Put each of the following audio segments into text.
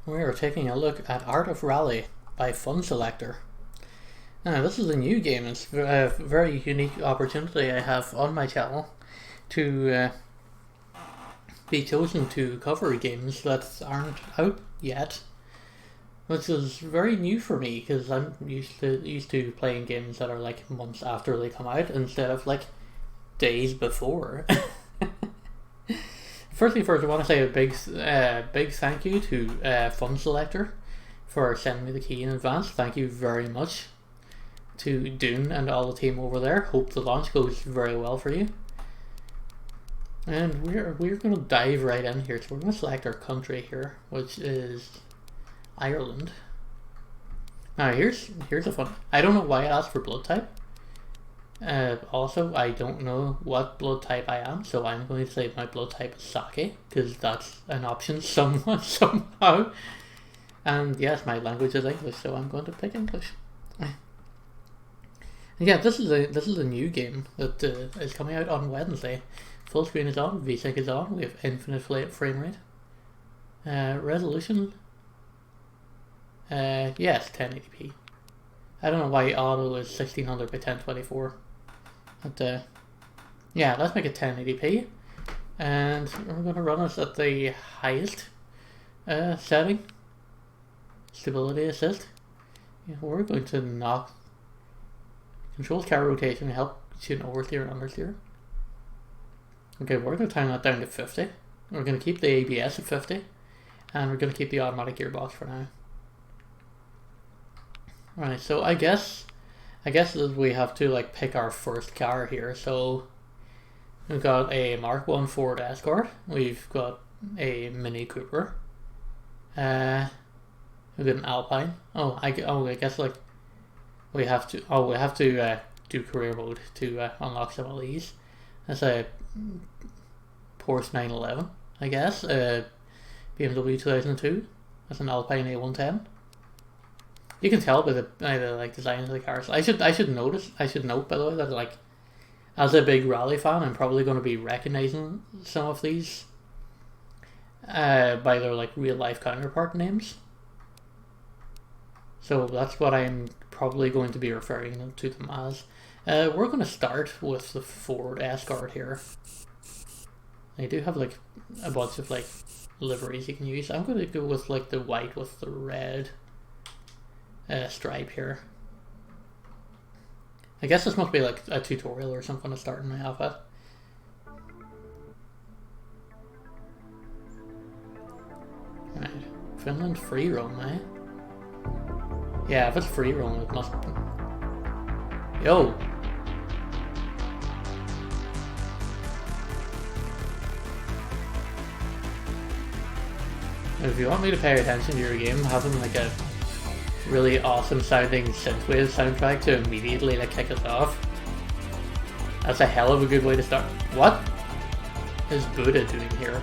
We are taking a look at Art of Rally by Funselektor. Now, this is a new game. It's a very unique opportunity I have on my channel to be chosen to cover games that aren't out yet, which is very new for me because I'm used to playing games that are like months after they come out instead of like days before. First, I want to say a big thank you to Funselektor for sending me the key in advance. Thank you very much to Dune and all the team over there. Hope the launch goes very well for you. And we're going to dive right in here. So we're going to select our country here, which is Ireland. Now here's a fun. I don't know why it asks for blood type. Also, I don't know what blood type I am, so I'm going to say my blood type is Sake, because that's an option somehow. And yes, my language is English, so I'm going to pick English. And yeah, this is a new game that is coming out on Wednesday. Full screen is on, VSync is on, we have infinite frame rate. Resolution, yes, 1080p. I don't know why auto is 1600 by 1024. But yeah, let's make it 1080p. And we're going to run this at the highest setting. Stability assist. Yeah, we're going to knock controls car rotation to help shoot an oversteer and understeer. Okay, we're going to time that down to 50. We're going to keep the ABS at 50. And we're going to keep the automatic gearbox for now. Right, so I guess we have to like pick our first car here. So we've got a Mark 1 Ford Escort. We've got a Mini Cooper. We've got an Alpine. I guess like we have to do career mode to unlock some of these. That's a Porsche 911, I guess. BMW 2002. That's an Alpine A110. You can tell by the like design of the cars. I should note by the way that like as a big rally fan, I'm probably going to be recognizing some of these by their like real life counterpart names. So that's what I'm probably going to be referring to them as. We're going to start with the Ford Escort here. They do have like a bunch of like liveries you can use. I'm going to go with like the white with the red stripe here. I guess this must be like a tutorial or something to start in my outfit. Right, Finland free roam, eh? Yeah, if it's free roam, it must. Yo. If you want me to pay attention to your game, having like a really awesome sounding synthwave soundtrack to immediately like kick us off. That's a hell of a good way to start. What is Buddha doing here?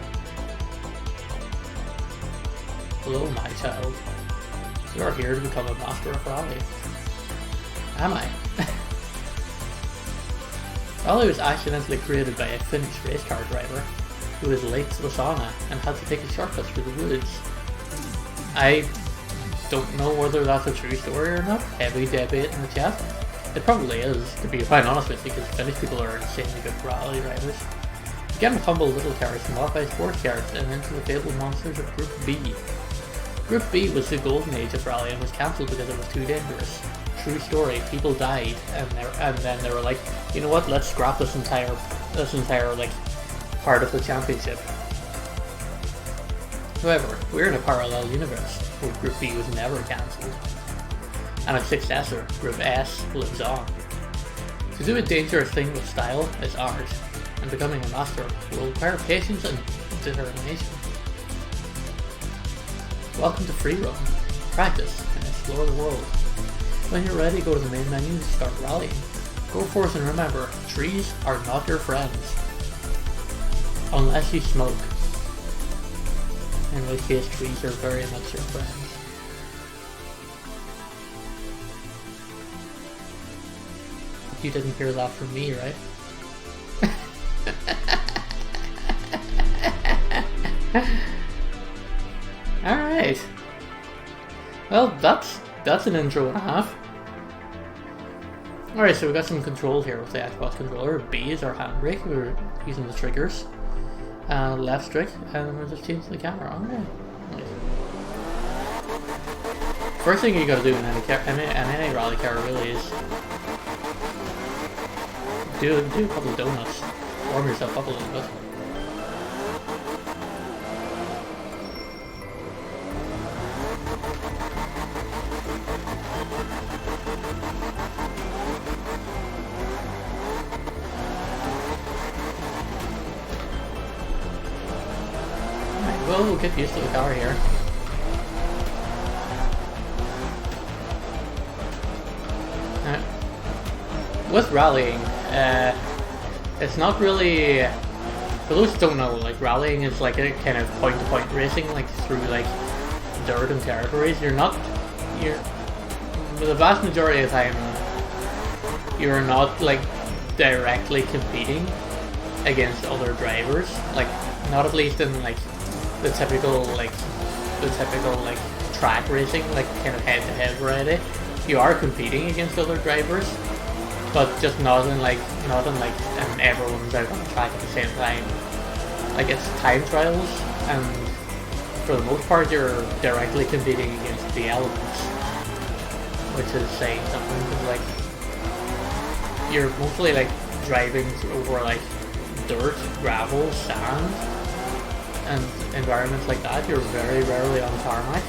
Hello, my child. You are here to become a master of rally. Am I? Rally was accidentally created by a Finnish race car driver who was late to the sauna and had to take a shortcut through the woods. I don't know whether that's a true story or not. Heavy debate in the chat. It probably is, to be quite honest with you, because Finnish people are insanely good rally drivers. Again, humble little cars and modified sports cars and into the fabled monsters of Group B. Group B was the golden age of rally and was cancelled because it was too dangerous. True story. People died, and then they were like, you know what? Let's scrap this entire like part of the championship. However, we're in a parallel universe where Group B was never cancelled, and its successor, Group S, lives on. To do a dangerous thing with style is art, and becoming a master will require patience and determination. Welcome to Free Roam. Practice and explore the world. When you're ready, go to the main menu and start rallying. Go forth and remember, trees are not your friends. Unless you smoke. In which case, trees are very much your friends. You didn't hear that from me, right? Alright. Well, that's an intro and a half. Alright, so we got some controls here with the Xbox controller. B is our handbrake, we're using the triggers. Left stick, and we're just changing the camera. Okay. Nice. First thing you gotta do in any rally car really is do a couple of donuts. Warm yourself up a little bit. We'll get used to the car here. With rallying, it's not really. For those who don't know, like rallying is like a kind of point-to-point racing, like through like dirt and territories. You're for the vast majority of the time, you're not like directly competing against other drivers. Like not at least in like the typical track racing, like kind of head-to-head variety. You are competing against other drivers, but just not in everyone's out on the track at the same time. Like it's time trials, and for the most part you're directly competing against the elements, which is saying something, because like you're mostly like driving over like dirt, gravel, sand, and environments like that. You're very rarely on tarmac.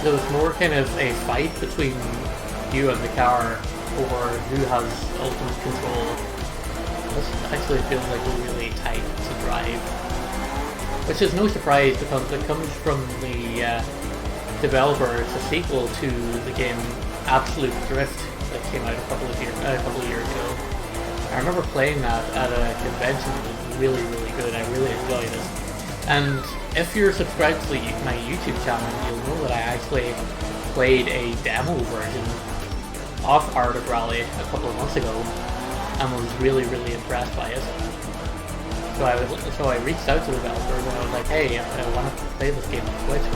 So it's more kind of a fight between you and the car over who has ultimate control. This actually feels like really tight to drive, which is no surprise because it comes from the developer. It's a sequel to the game Absolute Drift that came out a couple of years ago. I remember playing that at a convention. It was really good. I really enjoyed it. And if you're subscribed to my YouTube channel, you'll know that I actually played a demo version of Arctic Rally a couple of months ago and was really impressed by it. So I reached out to the developers and I was like, hey, I want to play this game on Twitch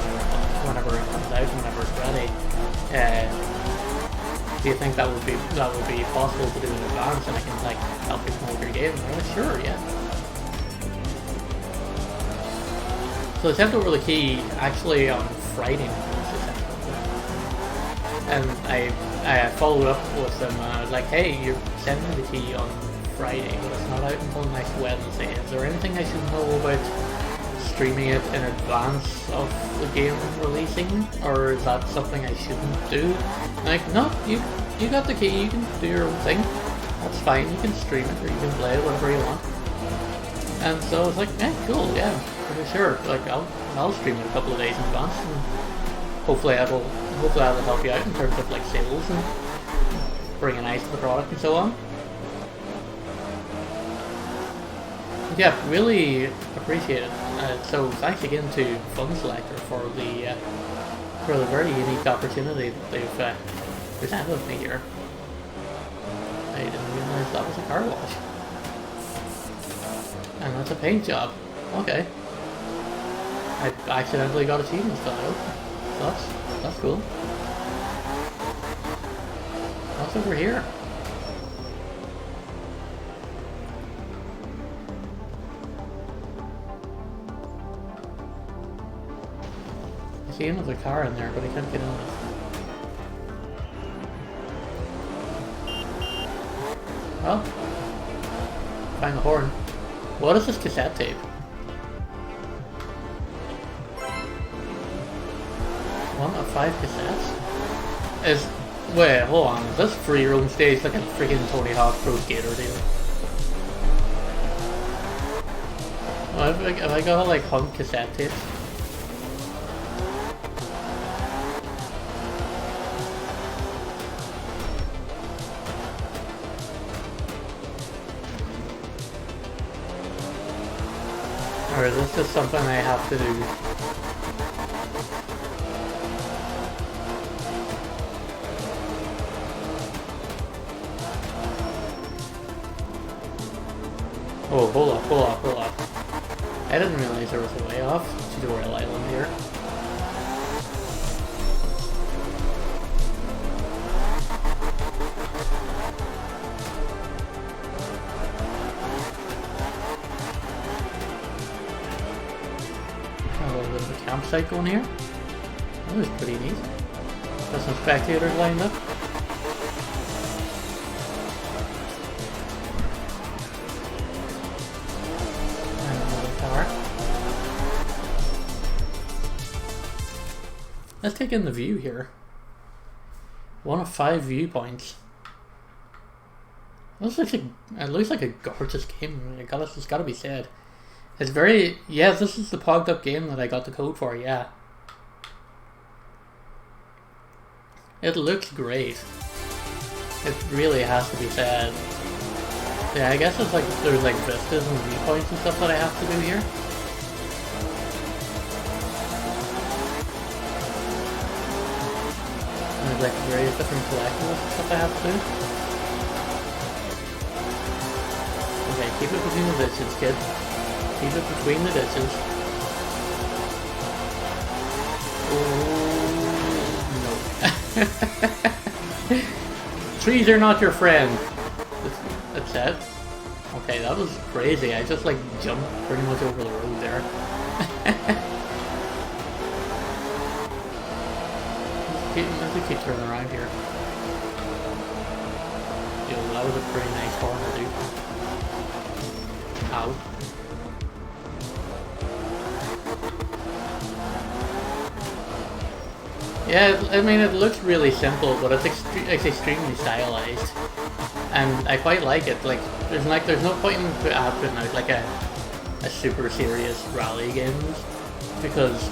whenever it comes out, whenever it's ready. Do you think that would be possible to do in advance, and I can like help you promote your game? And they're like, sure, yeah. So they sent over the key actually on Friday night, and I followed up with them and I was like, hey, you're sending me the key on Friday, but it's not out until next Wednesday. Is there anything I should know about streaming it in advance of the game releasing, or is that something I shouldn't do? And like, no, you got the key, you can do your own thing. That's fine, you can stream it or you can play it, whatever you want. And so I was like, yeah, cool, yeah, for sure. Like I'll stream it a couple of days in advance, and hopefully that'll help you out in terms of like sales and bringing eyes to the product and so on. Yeah, really appreciate it. So thanks again to Funselektor for the very unique opportunity that they've presented me here. I didn't realize that was a car wash. And that's a paint job. Okay. I accidentally got achievement style. So that's cool. What's over here? I see another car in there, but I can't get in it. Well, find the horn. What is this cassette tape? 1 of 5 cassettes? Wait, hold on. Is this free roam stage like a freaking Tony Hawk Pro Skater deal? Oh, have I got like Hunt cassette tapes? Or is this just something I have to do? Oh, hold up. I didn't realize there was a way off Tutorial Island here. A little bit of a campsite going here. That was pretty neat. Got some spectators lined up. And another tower. Let's take in the view here. 1 of 5 viewpoints. It looks like a gorgeous game. It's gotta be said. It's very... Yeah, this is the pogged up game that I got the code for, yeah. It looks great. It really has to be said. Yeah, I guess it's like there's like vistas and viewpoints and stuff that I have to do here. And there's like various different collectibles and stuff I have to do. Okay, keep it between the ditches, kid. Keep it between the ditches. Oh, no. Trees are not your friend. That's it. Okay, that was crazy. I just like jumped pretty much over the road there. Let's keep turning around here. Yo, that was a pretty nice corner, dude. Ow. Yeah, I mean, it looks really simple, but it's extremely stylized, and I quite like it. Like, there's no point in putting out like a super serious rally games, because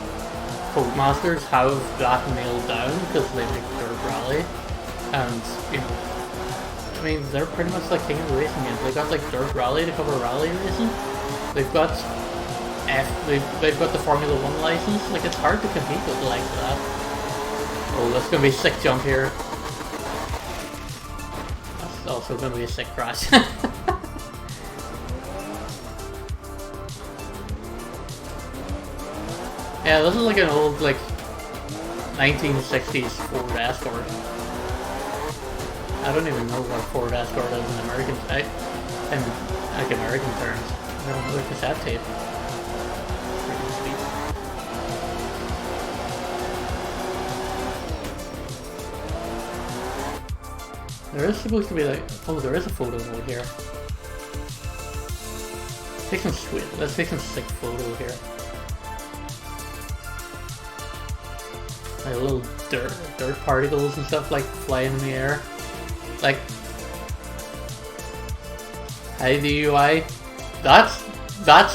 Codemasters have that nailed down because they make Dirt Rally, and you know, I mean, they're pretty much like king of the racing games. They got like Dirt Rally to cover rally racing. They've got they've got the Formula 1 license. Like, it's hard to compete with the likes of that. Oh, that's gonna be a sick jump here. That's also gonna be a sick crash. Yeah, this is like an old, like, 1960s Ford Escort. I don't even know what Ford Escort is in American, in like American terms. I don't know, like cassette tape. Pretty sweet. There is supposed to be like, oh, there is a photo mode here. Let's take some sick photo here. Like little dirt particles and stuff like flying in the air. Like, hi the UI. That's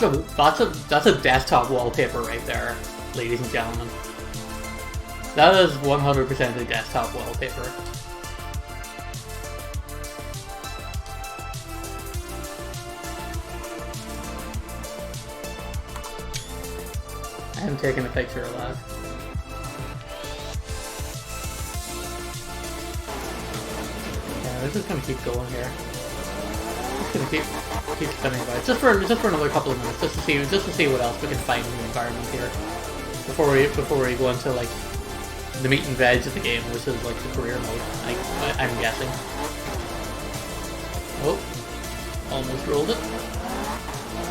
a desktop wallpaper right there, ladies and gentlemen. That is 100% a desktop wallpaper. I'm taking a picture of that. Yeah, we're just gonna keep going here. Just gonna keep spinning about just for another couple of minutes, just to see what else we can find in the environment here before we go into like the meat and veg of the game, which is like the career mode. I'm guessing. Oh, almost rolled it.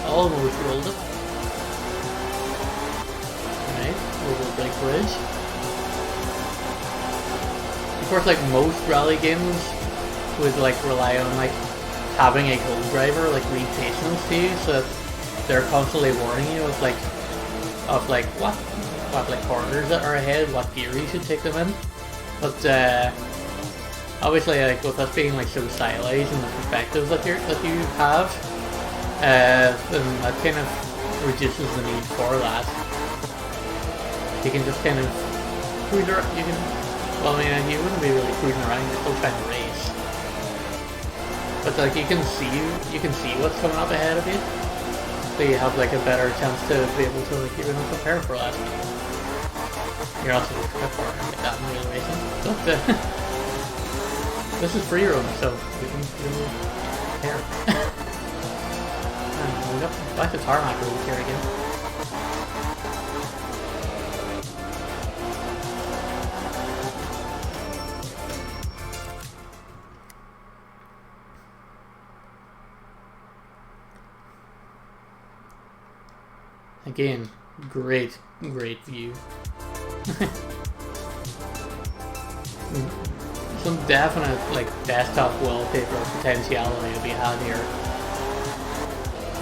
Almost rolled it. Over a big bridge. Of course, like most rally games would like rely on like having a co-driver like read patience to you, so that they're constantly warning you of like what like corners that are ahead, what gear you should take them in. But obviously, like with us being like so stylized and the perspectives that you have, then that kind of reduces the need for that. You can just kind of cruise around. Well, I mean, you wouldn't be really cruising around. You're still trying to race, but like you can see what's coming up ahead of you, so you have like a better chance to be able to like even prepare for that. You're also prepare like that in real racing, but this is free roam, so we can prepare. And we got back to tarmac road here again. Again, Great, great view. Some definite like desktop wallpaper potentiality to be had here.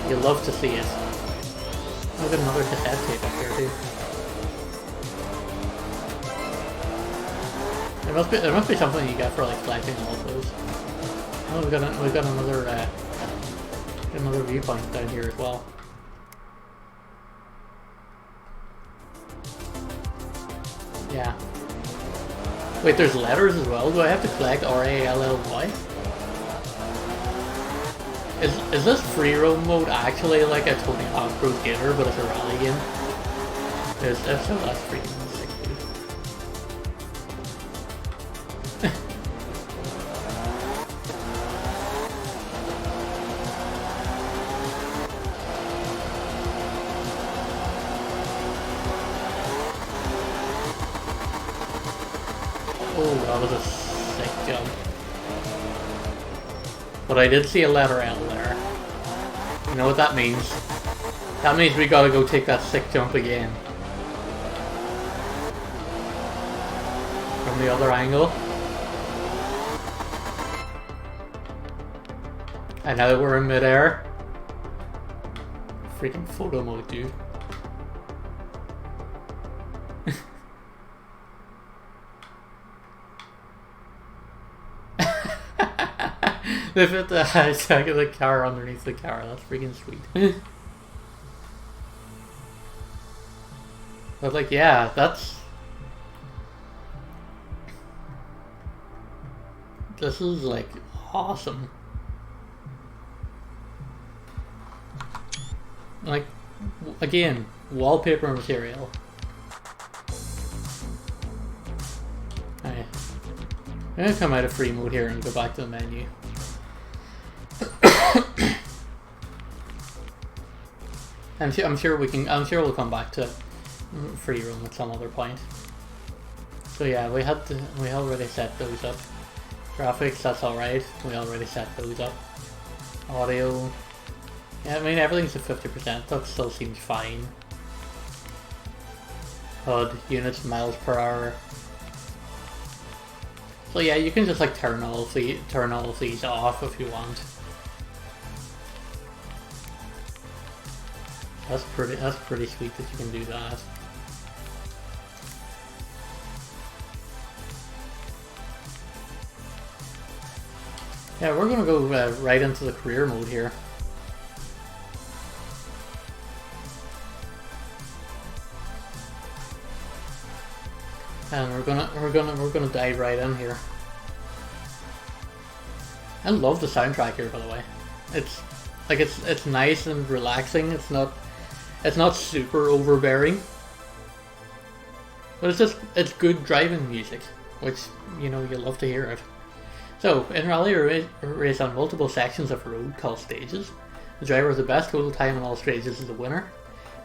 You'll love to see it. I've got another cassette tape up here too. There must be something you get for like collecting all of those. Oh, we've got another viewpoint down here as well. Yeah. Wait, there's letters as well? Do I have to collect R-A-L-L-Y? Is this free roam mode actually like a Tony Hawk Pro Skater, but it's a rally game? If so, that's freaking sick, dude. Oh, that was a sick jump. But I did see a letter L there. You know what that means? That means we gotta go take that sick jump again. From the other angle. And now that we're in midair. Freaking photo mode, dude. They put the hashtag of the car underneath the car. That's freaking sweet. But like, yeah, this is like awesome. Like, again, wallpaper material. Alright. I'm gonna come out of free mode here and go back to the menu. I'm sure we'll come back to free roam at some other point. So yeah, we already set those up. Graphics, that's alright. We already set those up. Audio. Yeah, I mean everything's at 50%, that still seems fine. HUD, units, miles per hour. So yeah, you can just like turn all of these off if you want. That's pretty sweet that you can do that. Yeah, we're gonna go right into the career mode here. And we're gonna dive right in here. I love the soundtrack here, by the way. It's nice and relaxing. It's not super overbearing, but it's good driving music, which you know you love to hear it. So in rally race on multiple sections of road called stages, the driver with the best total time on all stages is the winner.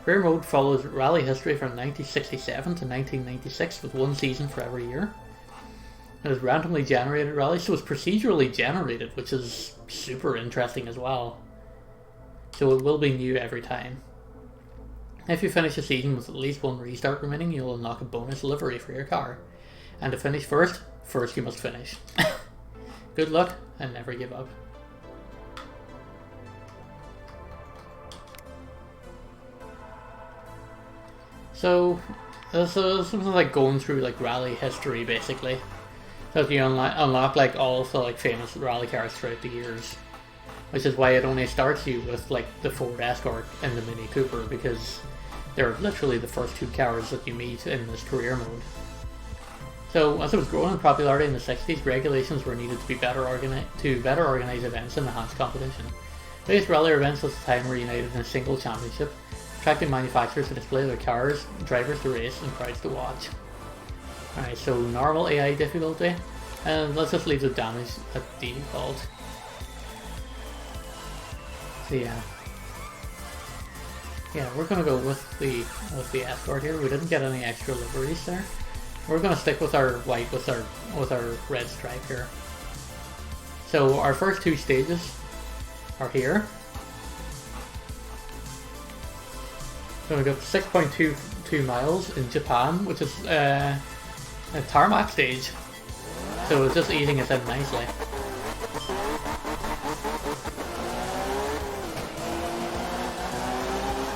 Career mode follows rally history from 1967 to 1996 with one season for every year. It is randomly generated rally, so it's procedurally generated, which is super interesting as well. So it will be new every time. If you finish a season with at least one restart remaining, you'll unlock a bonus livery for your car. And to finish first you must finish. Good luck and never give up. So something like going through like rally history basically. So you unlock like all of the like famous rally cars throughout the years. Which is why it only starts you with like the Ford Escort and the Mini Cooper, because they're literally the first two cars that you meet in this career mode. So as it was growing in popularity in the 60s, regulations were needed to better organize events and enhance competition. Various rally events at the time were united in a single championship, attracting manufacturers to display their cars, drivers to race, and crowds to watch. Alright, so normal AI difficulty, and let's just leave the damage at default. So yeah, we're gonna go with the Escort here. We didn't get any extra liveries there. We're gonna stick with our white with our red stripe here. So our first two stages are here. So we got 6.22 miles in Japan, which is a tarmac stage. So it's just easing us in nicely.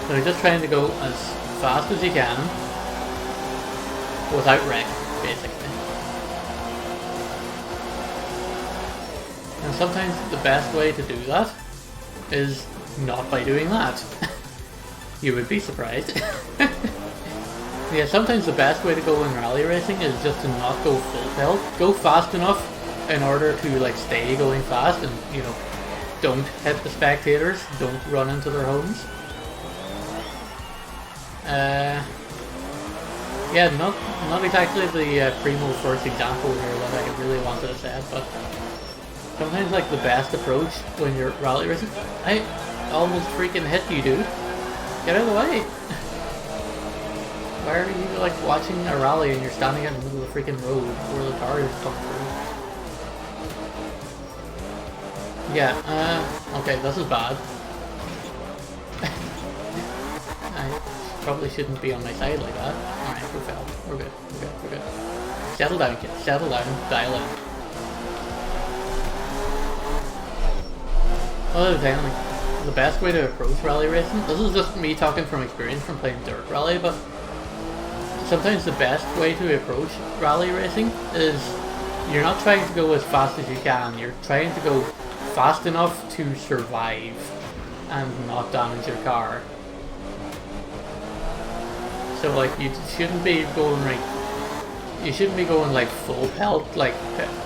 So you're just trying to go as fast as you can without wreck, basically. And sometimes the best way to do that is not by doing that. You would be surprised. Yeah, sometimes the best way to go in rally racing is just to not go full tilt. Go fast enough in order to like stay going fast and, you know, don't hit the spectators, don't run into their homes. Yeah, not exactly the primo first example here that I really wanted to say, but sometimes like the best approach when you're rally racing. I almost freaking hit you, dude. Get out of the way. Why are you like watching a rally and you're standing in the middle of the freaking road where the cars come through? Yeah, okay, this is bad. I probably shouldn't be on my side like that. Alright, we're fell. We're good, we're good, we're good. Settle down, kid. Settle down, dial in. Other thing, like, the best way to approach rally racing, this is just me talking from experience from playing dirt rally, but sometimes the best way to approach rally racing is you're not trying to go as fast as you can, you're trying to go fast enough to survive and not damage your car. So like you shouldn't be going like full pelt, like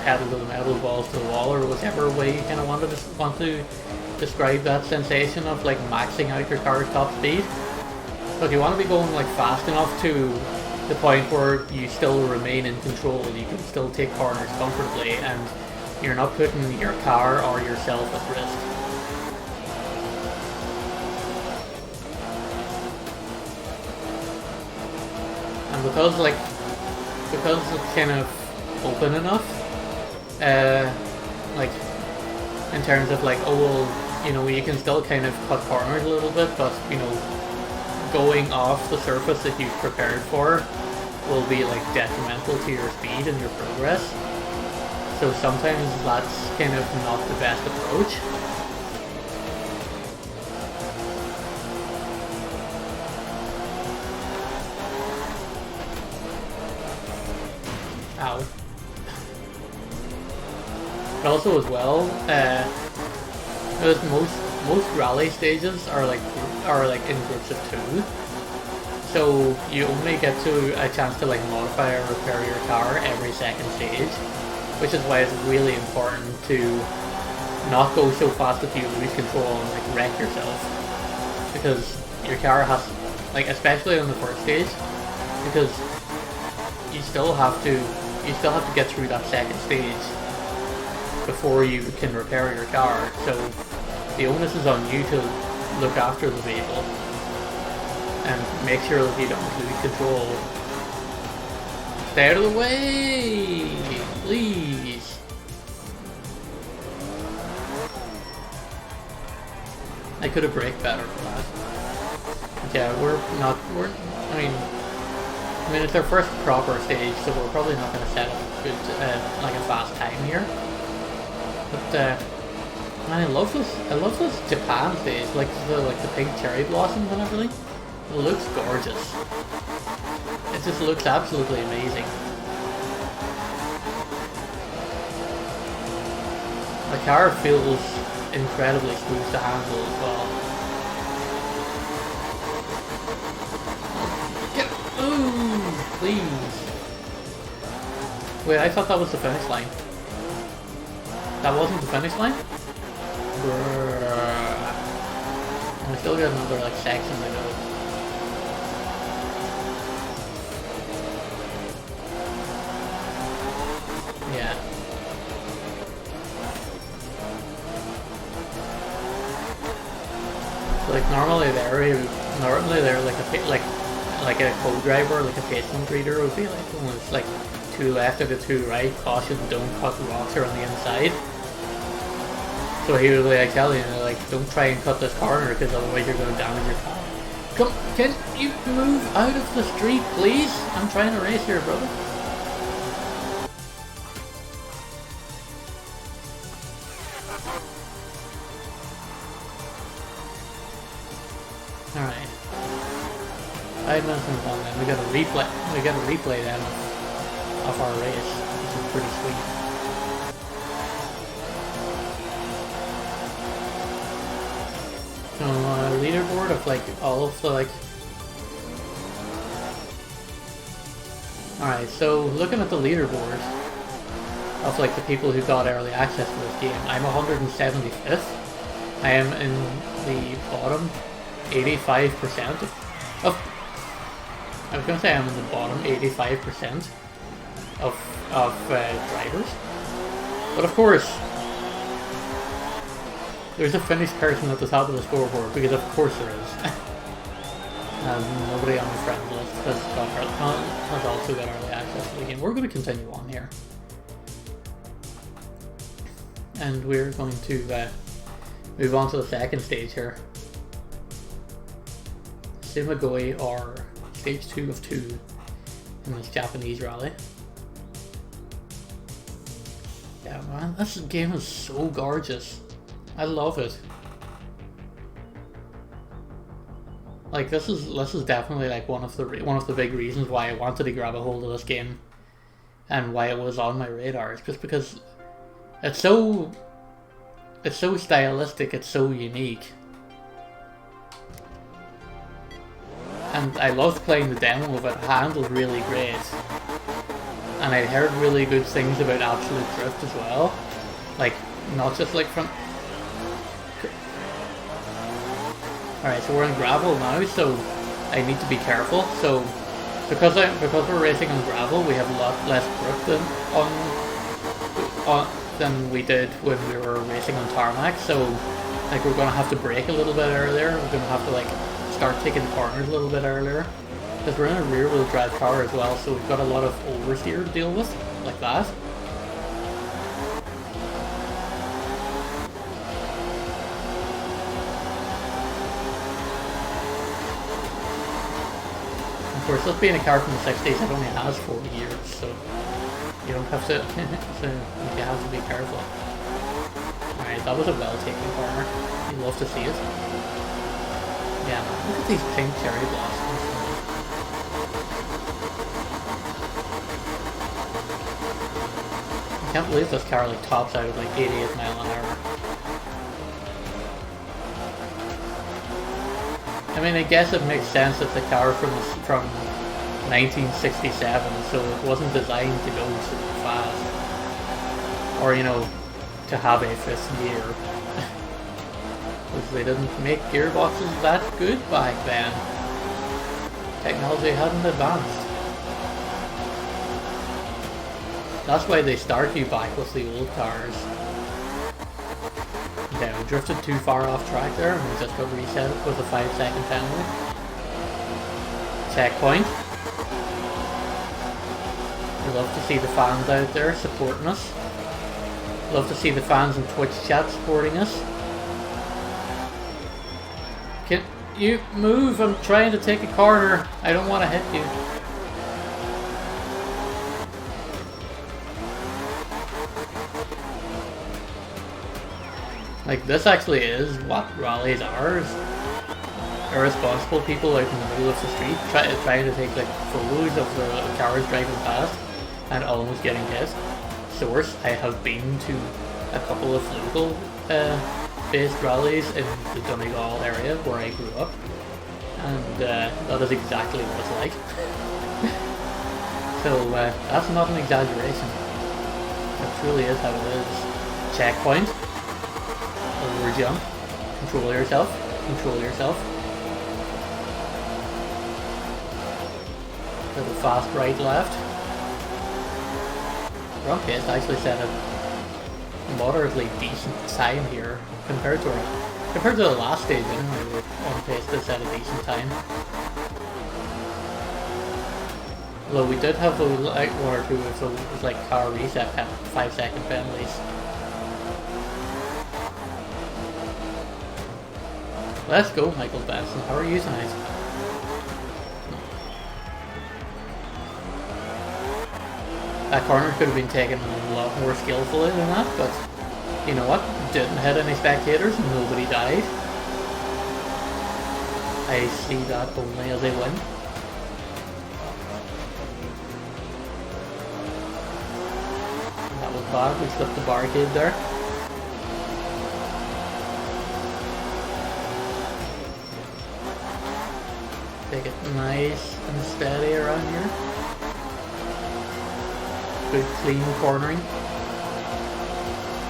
pedal to the metal, balls to the wall, or whichever way you kind of want to describe that sensation of like maxing out your car's top speed. But you want to be going like fast enough to the point where you still remain in control, you can still take corners comfortably, and you're not putting your car or yourself at risk. And because it's kind of open enough, like in terms of like, oh well, you know, you can still kind of cut corners a little bit, but you know, going off the surface that you've prepared for will be like detrimental to your speed and your progress. So sometimes that's kind of not the best approach. Ow. But also as well, because most rally stages are like in groups of 2, so you only get a chance to like modify or repair your car every second stage, which is why it's really important to not go so fast that you lose control and like wreck yourself, because your car has, like, especially on the first stage, because you still have to get through that second stage before you can repair your car. So the onus is on you to look after the vehicle and make sure that you don't lose control. Stay out of the way, please. I could have braked better for that. Yeah, I mean, it's our first proper stage, so we're probably not going to set up good, like a fast time here. But man, I love this Japan stage, like the pink cherry blossoms and everything. It looks gorgeous. It just looks absolutely amazing. The car feels incredibly smooth to handle as well. Ooh, please. Wait, I thought that was the finish line. That wasn't the finish line? And I still got another like section to go. Yeah. So, like normally they're like a co-driver, like a pavement reader would be like when it's like 2 left and 2 right, caution, don't cut the rocks around the inside. So he would like tell you, like, don't try and cut this corner because otherwise you're going to damage your car. Come, can you move out of the street, please? I'm trying to race here, brother. Alright. 5 minutes and 1 then. We gotta replay then of our race, which is pretty sweet. So leaderboard of like all of the like. Alright, so looking at the leaderboard of like the people who got early access to this game, I'm 175th. I am in the bottom 85% of I was gonna say I'm in the bottom 85% of drivers, but of course there's a finished person at the top of the scoreboard, because of course there is. Nobody on the friends list has also got early access to the game. We're going to continue on here, and we're going to move on to the second stage here. Simagoi, or stage 2 of 2 in this Japanese rally. Yeah, man, this game is so gorgeous. I love it. Like this is definitely like one of the big reasons why I wanted to grab a hold of this game, and why it was on my radar. It's just because it's so stylistic, it's so unique. And I loved playing the demo of it. It handled really great. And I heard really good things about Absolute Drift as well. Like, not just like from... Alright, so we're in gravel now, so I need to be careful. So, because we're racing on gravel, we have a lot less grip than we did when we were racing on tarmac. So, like, we're going to have to brake a little bit earlier. We're going to have to, like, start taking corners a little bit earlier, because we're in a rear-wheel drive car as well, so we've got a lot of oversteer to deal with, like that. Of course, this being a car from the 60s, it only has 40 years, so you don't have to, so you have to be careful. Alright, that was a well-taken corner. You love to see it. Yeah, man, look at these pink cherry blossoms. I can't believe this car like tops out at like 88 miles an hour. I mean, I guess it makes sense that the car from 1967, so it wasn't designed to go super fast, or you know, to have a fifth gear. Because they didn't make gearboxes that good back then. Technology hadn't advanced. That's why they start you back with the old cars. Yeah, we drifted too far off track there, and we just got reset with a 5-second penalty. Checkpoint. We love to see the fans out there supporting us. Love to see the fans in Twitch chat supporting us. Can you move? I'm trying to take a corner. I don't want to hit you. Like, this actually is what rallies are. Irresponsible people out in the middle of the street trying to take like photos of the cars driving past and almost getting hit. Source, I have been to a couple of local based rallies in the Donegal area where I grew up, and that is exactly what it's like. So that's not an exaggeration. It truly is how it is. Checkpoint. Over jump. Control yourself. Control yourself. Little fast right left. We're on pace to actually set a moderately decent time here compared to the last stage anyway. We're on pace to set a decent time. Although we did have like one or two of those like car reset 5-second penalties. Let's go, Michael Benson. How are you tonight? That corner could have been taken a lot more skillfully than that, but you know what? Didn't hit any spectators, nobody died. I see that only as a win. That was bad, we slipped the barricade there. Take it nice and steady around here. Good clean cornering.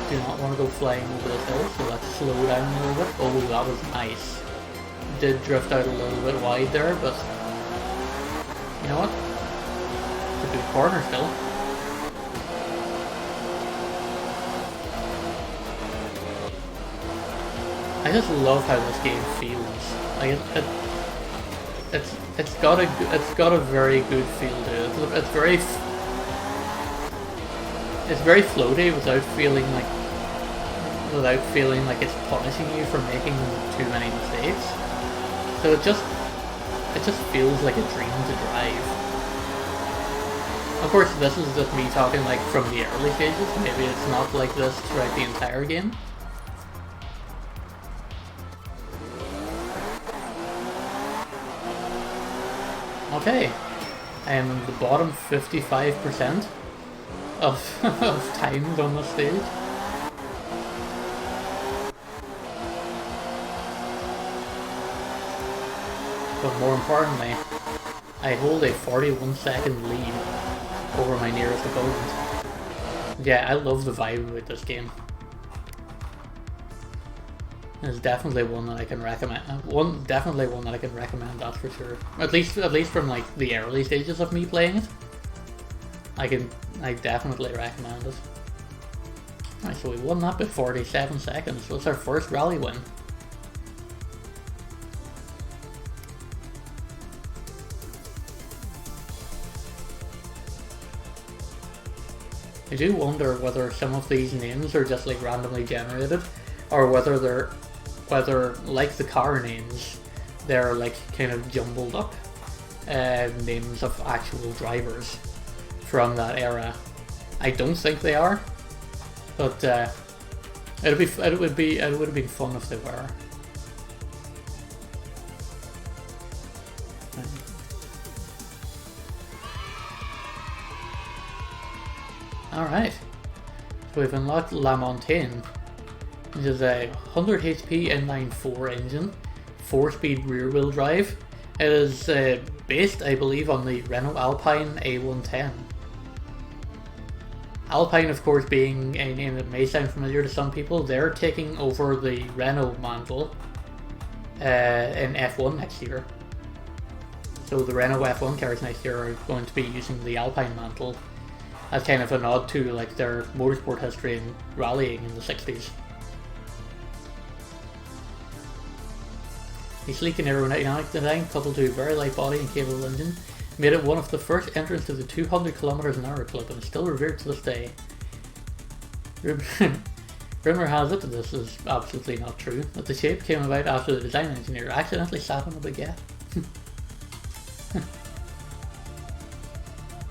Do not want to go flying over this hill, so let's slow down a little bit. Oh, that was nice. Did drift out a little bit wide there, but you know what? It's a good corner still. I just love how this game feels. Like it's got a very good feel to it. It's very floaty without feeling like it's punishing you for making too many mistakes. So it just feels like a dream to drive. Of course, this is just me talking like from the early stages. Maybe it's not like this throughout the entire game. Okay, I am in the bottom 55% of times on the stage. But more importantly, I hold a 41-second lead over my nearest opponent. Yeah, I love the vibe with this game. It's definitely one that I can recommend. Definitely one that I can recommend. That's for sure. At least from like the early stages of me playing it, I definitely recommend it. Alright, so we won that by 47 seconds. So it's our first rally win. I do wonder whether some of these names are just like randomly generated, or whether like the car names, they're like kind of jumbled up names of actual drivers from that era. I don't think they are, but it would have been fun if they were. Alright, so we've unlocked La Montagne, which is a 100 HP inline 4 engine, 4-speed rear wheel drive. It is based, I believe, on the Renault Alpine A110. Alpine, of course, being a name that may sound familiar to some people. They're taking over the Renault mantle in F1 next year. So the Renault F1 cars next year are going to be using the Alpine mantle as kind of a nod to like their motorsport history and rallying in the 60s. A sleek and aerodynamic design coupled to a very light body and capable engine made it one of the first entrants to the 200 km/h club and is still revered to this day. Rumour has it, this is absolutely not true, that the shape came about after the design engineer accidentally sat on a baguette.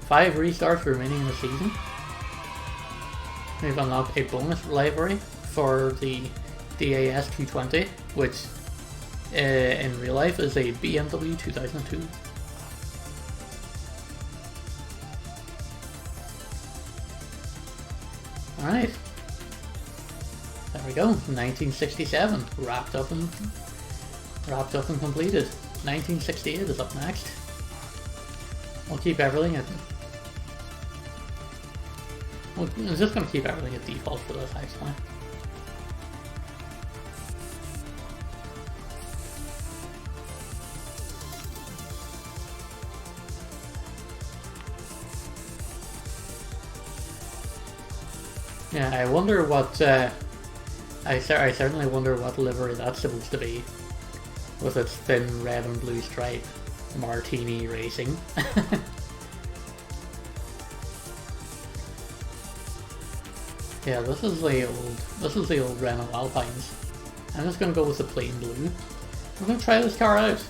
5 restarts remaining in the season. We've unlocked a bonus livery for the DAS 220, which in real life is a BMW 2002. Alright. There we go. 1967. Wrapped up and completed. 1968 is up next. We'll keep everything at... I'm just going to keep everything at default for this actually. Yeah, I wonder what, I certainly wonder what livery that's supposed to be, with its thin red and blue stripe. Martini Racing. Yeah, this is the old Renault Alpines. I'm just gonna go with the plain blue. I'm gonna try this car out.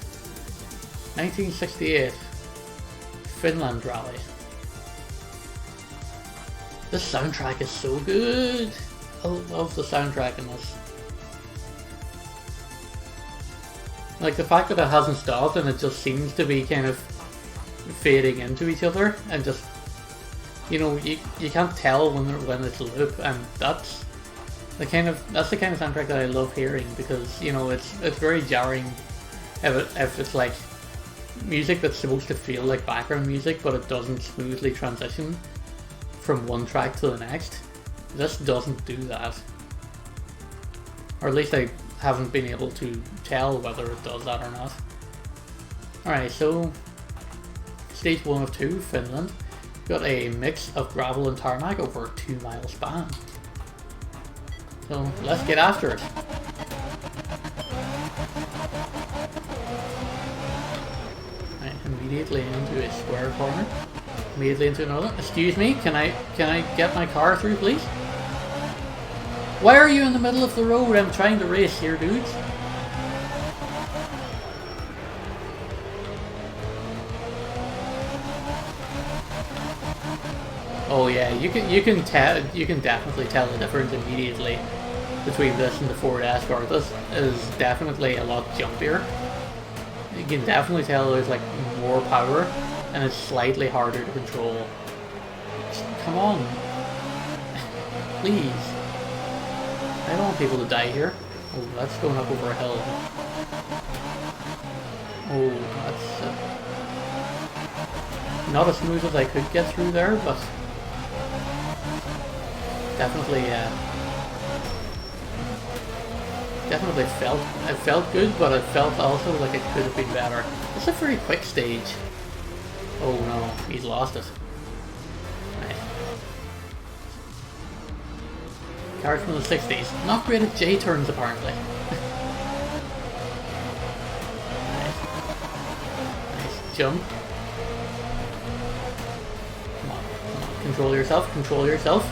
1968 Finland Rally. This soundtrack is so good. I love the soundtrack in this. Like the fact that it hasn't stopped and it just seems to be kind of fading into each other and just, you know, you can't tell when it's a loop, and that's the kind of soundtrack that I love hearing, because, you know, it's very jarring if it's like music that's supposed to feel like background music but it doesn't smoothly transition from one track to the next. This doesn't do that, or at least I haven't been able to tell whether it does that or not. Alright, so stage 1 of 2, Finland. Got a mix of gravel and tarmac over a 2-mile span. So let's get after it. Right, immediately into a square corner. Immediately into another. Excuse me, can I get my car through, please? Why are you in the middle of the road? I'm trying to race here, dudes. Oh yeah, you can definitely tell the difference immediately between this and the Ford Escort. This is definitely a lot jumpier. You can definitely tell there's like more power, and it's slightly harder to control. Just, come on, please. I don't want people to die here. Oh, that's going up over a hill. Oh, that's not as smooth as I could get through there, but definitely it felt good, but it felt also like it could have been better. It's a very quick stage. Oh no, he's lost it. Right. Cars from the 60s. Not great at J-turns apparently. Nice jump. Come on. Control yourself, control yourself.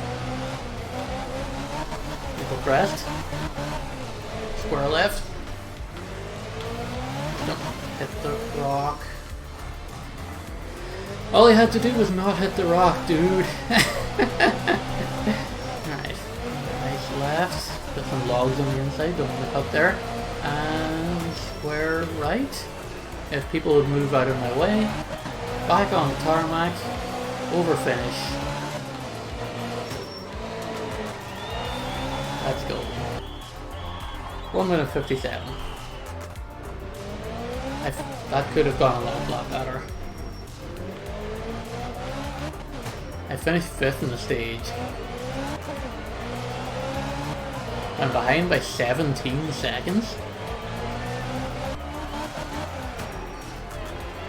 Little crest. Square left. Don't hit the rock. All he had to do was not hit the rock, dude. Alright. Nice left. Put some logs on the inside, don't want to cut there. And square right. If people would move out of my way. Back on tarmac. Over finish. Let's go. 1 minute 57. That could have gone a lot better. I finished 5th in the stage. I'm behind by 17 seconds.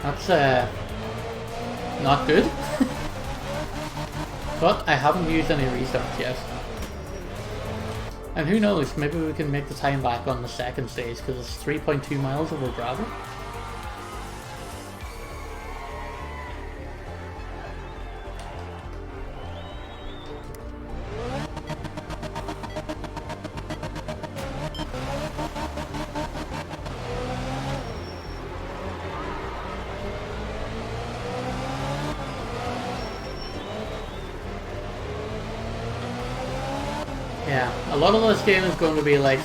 That's not good. But I haven't used any restarts yet. And who knows, maybe we can make the time back on the second stage, because it's 3.2 miles over gravel. Yeah, a lot of this game is going to be like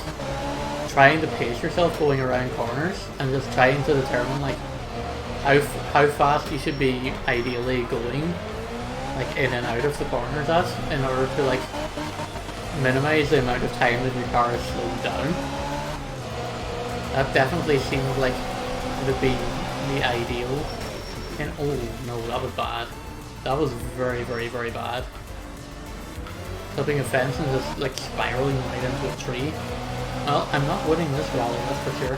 trying to pace yourself going around corners and just trying to determine like how fast you should be ideally going like in and out of the corners at, in order to like minimize the amount of time that your car is slowed down. That definitely seems like it would be the ideal. And oh no, that was bad. That was very bad. Clipping a fence and just like spiraling right into a tree. Well, I'm not winning this rally, that's for sure.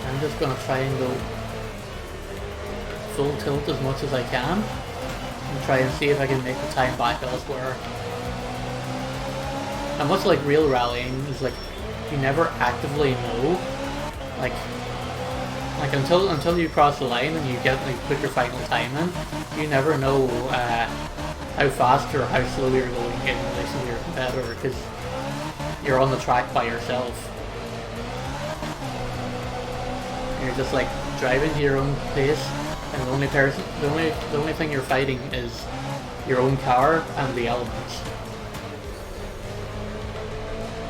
I'm just gonna try and go full tilt as much as I can and try and see if I can make the time back elsewhere. And much like real rallying, is like you never actively know, like until you cross the line and you put your final time in, you never know how fast or how slow you're going in relation to your competitor, because you're on the track by yourself. You're just like driving to your own pace, and the only thing you're fighting is your own car and the elements.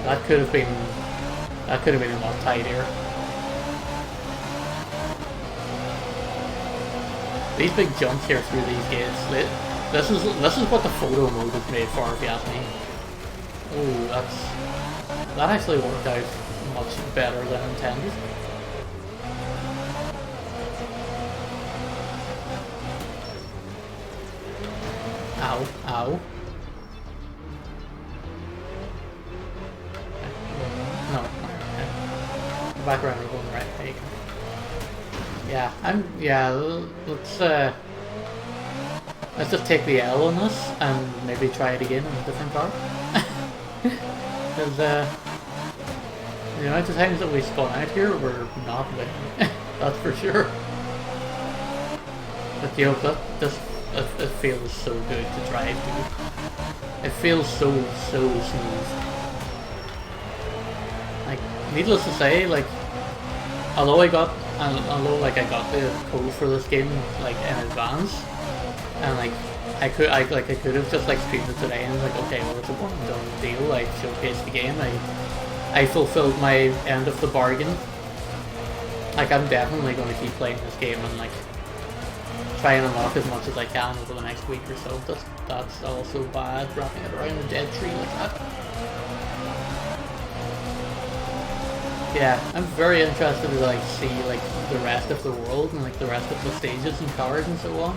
That could have been a lot tighter. These big jumps here through these gates, this is what the photo mode is made for, if you ask me. Oh, that actually worked out much better than intended. Ow, ow. No, okay. Back around, we're going right. There you go. Yeah, let's just take the L on this and maybe try it again in a different car. Because the amount of times that we spawn out here, we're not winning. That's for sure. But yo, it feels so good to drive, dude. It feels so smooth. Like, needless to say, like, although I got the code for this game like in advance, and like I could have just like streamed it today and like, okay, well, it's a one and done deal. I showcased the game. I fulfilled my end of the bargain. Like, I'm definitely going to keep playing this game and like try and unlock as much as I can over the next week or so. That's also bad, wrapping it around a dead tree like that. Yeah, I'm very interested to like see like the rest of the world and like the rest of the stages and cars and so on.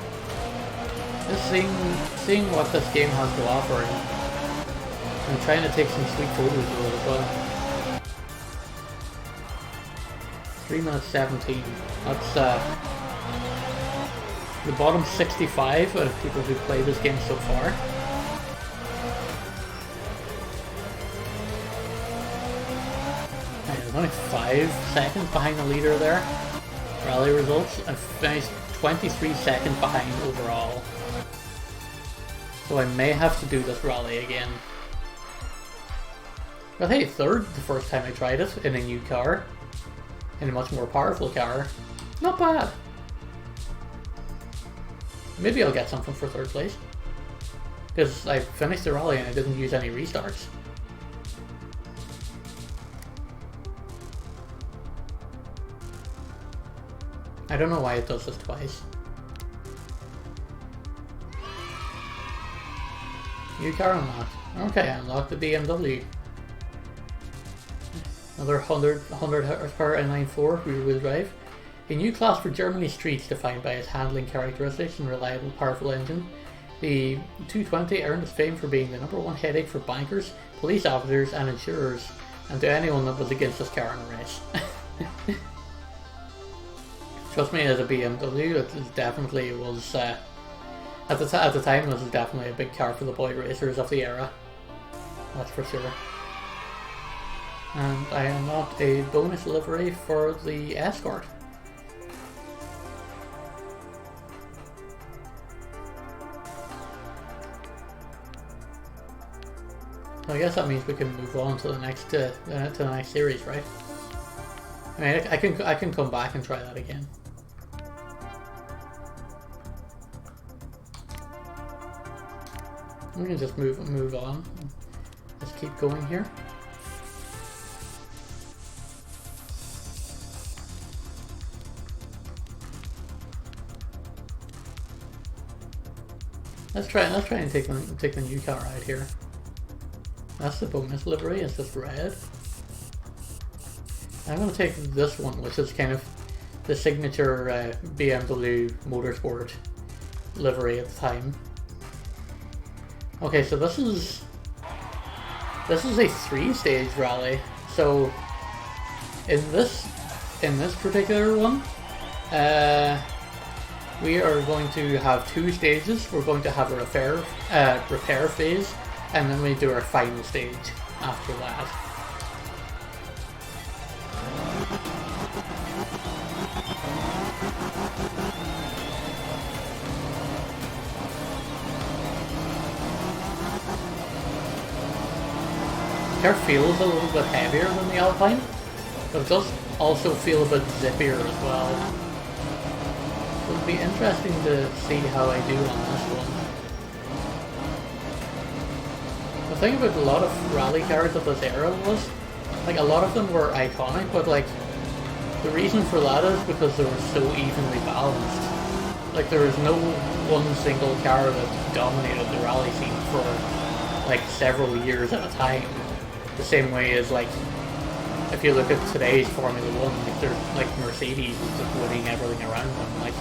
Just seeing what this game has to offer, and trying to take some sweet photos of it as well. 3 minutes 17. That's the bottom 65 out of people who play this game so far. I'm only 5 seconds behind the leader there. Rally results. I finished 23 seconds behind overall. So I may have to do this rally again. But hey, third the first time I tried it in a new car. In a much more powerful car. Not bad. Maybe I'll get something for third place. Because I finished the rally and I didn't use any restarts. I don't know why it does this twice. New car unlocked. Okay, I unlocked the BMW. Another 100 horsepower inline-4 rear-wheel drive. A new class for Germany streets defined by its handling characteristics and reliable, powerful engine. The 220 earned its fame for being the #1 headache for bankers, police officers and insurers, and to anyone that was against this car in a race. Trust me, as a BMW, it definitely was, at the time, this was definitely a big car for the boy racers of the era. That's for sure. And I unlocked a bonus livery for the Escort. So I guess that means we can move on to the next series, right? I mean, I can come back and try that again. We can just move on. Just keep going here. Let's try and take the new car out here. That's the bonus livery. It's just red. I'm gonna take this one, which is kind of the signature BMW Motorsport livery at the time. Okay, so this is a 3-stage rally. So in this particular one, we are going to have 2 stages. We're going to have a repair phase, and then we do our final stage after that. The car feels a little bit heavier than the Alpine, but it does also feel a bit zippier as well. be interesting to see how I do on this one. The thing about a lot of rally cars of this era was, like, a lot of them were iconic, but like, the reason for that is because they were so evenly balanced. Like, there was no one single car that dominated the rally scene for like several years at a time. The same way as, like, if you look at today's Formula 1, like, there's like Mercedes is just winning everything around them. Like,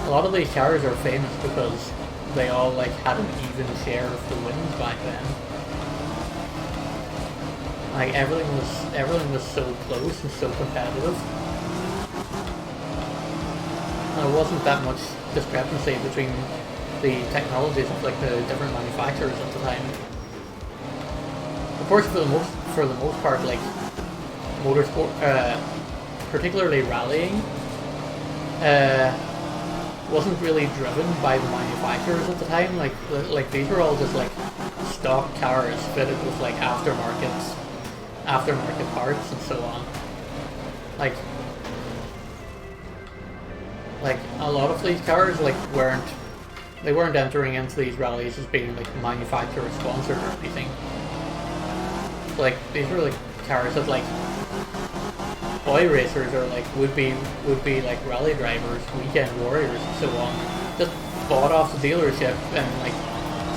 a lot of these cars are famous because they all like had an even share of the wins back then. Like, everything was so close and so competitive. And there wasn't that much discrepancy between the technologies of like the different manufacturers at the time. Of course, for the most part, like, motorsport, particularly rallying, wasn't really driven by the manufacturers at the time. Like these were all just like stock cars fitted with like aftermarket parts and so on. Like a lot of these cars like weren't entering into these rallies as being like manufacturer sponsored or anything. Like, these were like cars that like boy racers or like would be like rally drivers, weekend warriors and so on, just bought off the dealership and like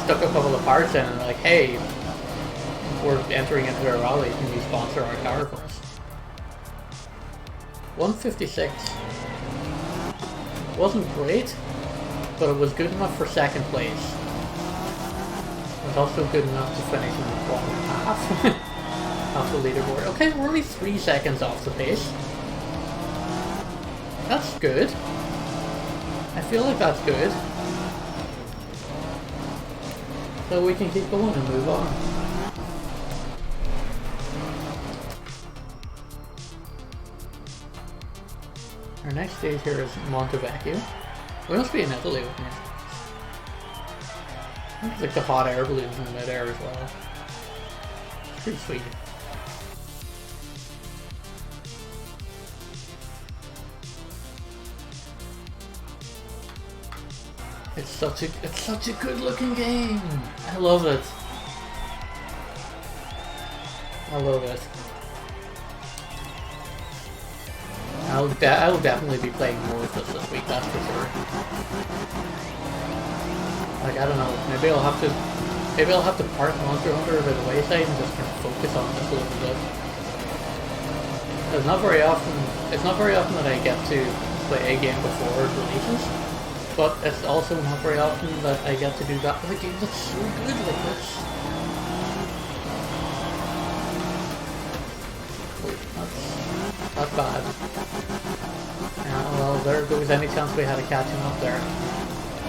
stuck a couple of parts in and like, hey, we're entering into a rally, can you sponsor our car for us? 156 wasn't great, but it was good enough for second place. It was also good enough to finish in the bottom half of the leaderboard. Okay, we're only 3 seconds off the pace. That's good. I feel like that's good. So we can keep going and move on. Our next stage here is Montevecchio. We must be in Italy with me. There's like the hot air balloons in mid-air as well. It's pretty sweet. It's such a good looking game. I love it. I love it. I'll definitely be playing more of this week, that's for sure. Like, I don't know, maybe I'll have to park Monster Hunter over the wayside and just kind of focus on this a little bit. It's not very often that I get to play a game before it releases, but it's also not very often that I get to do that with a game that's so good like this. That's bad. Well, there goes any chance we had of catching up there. I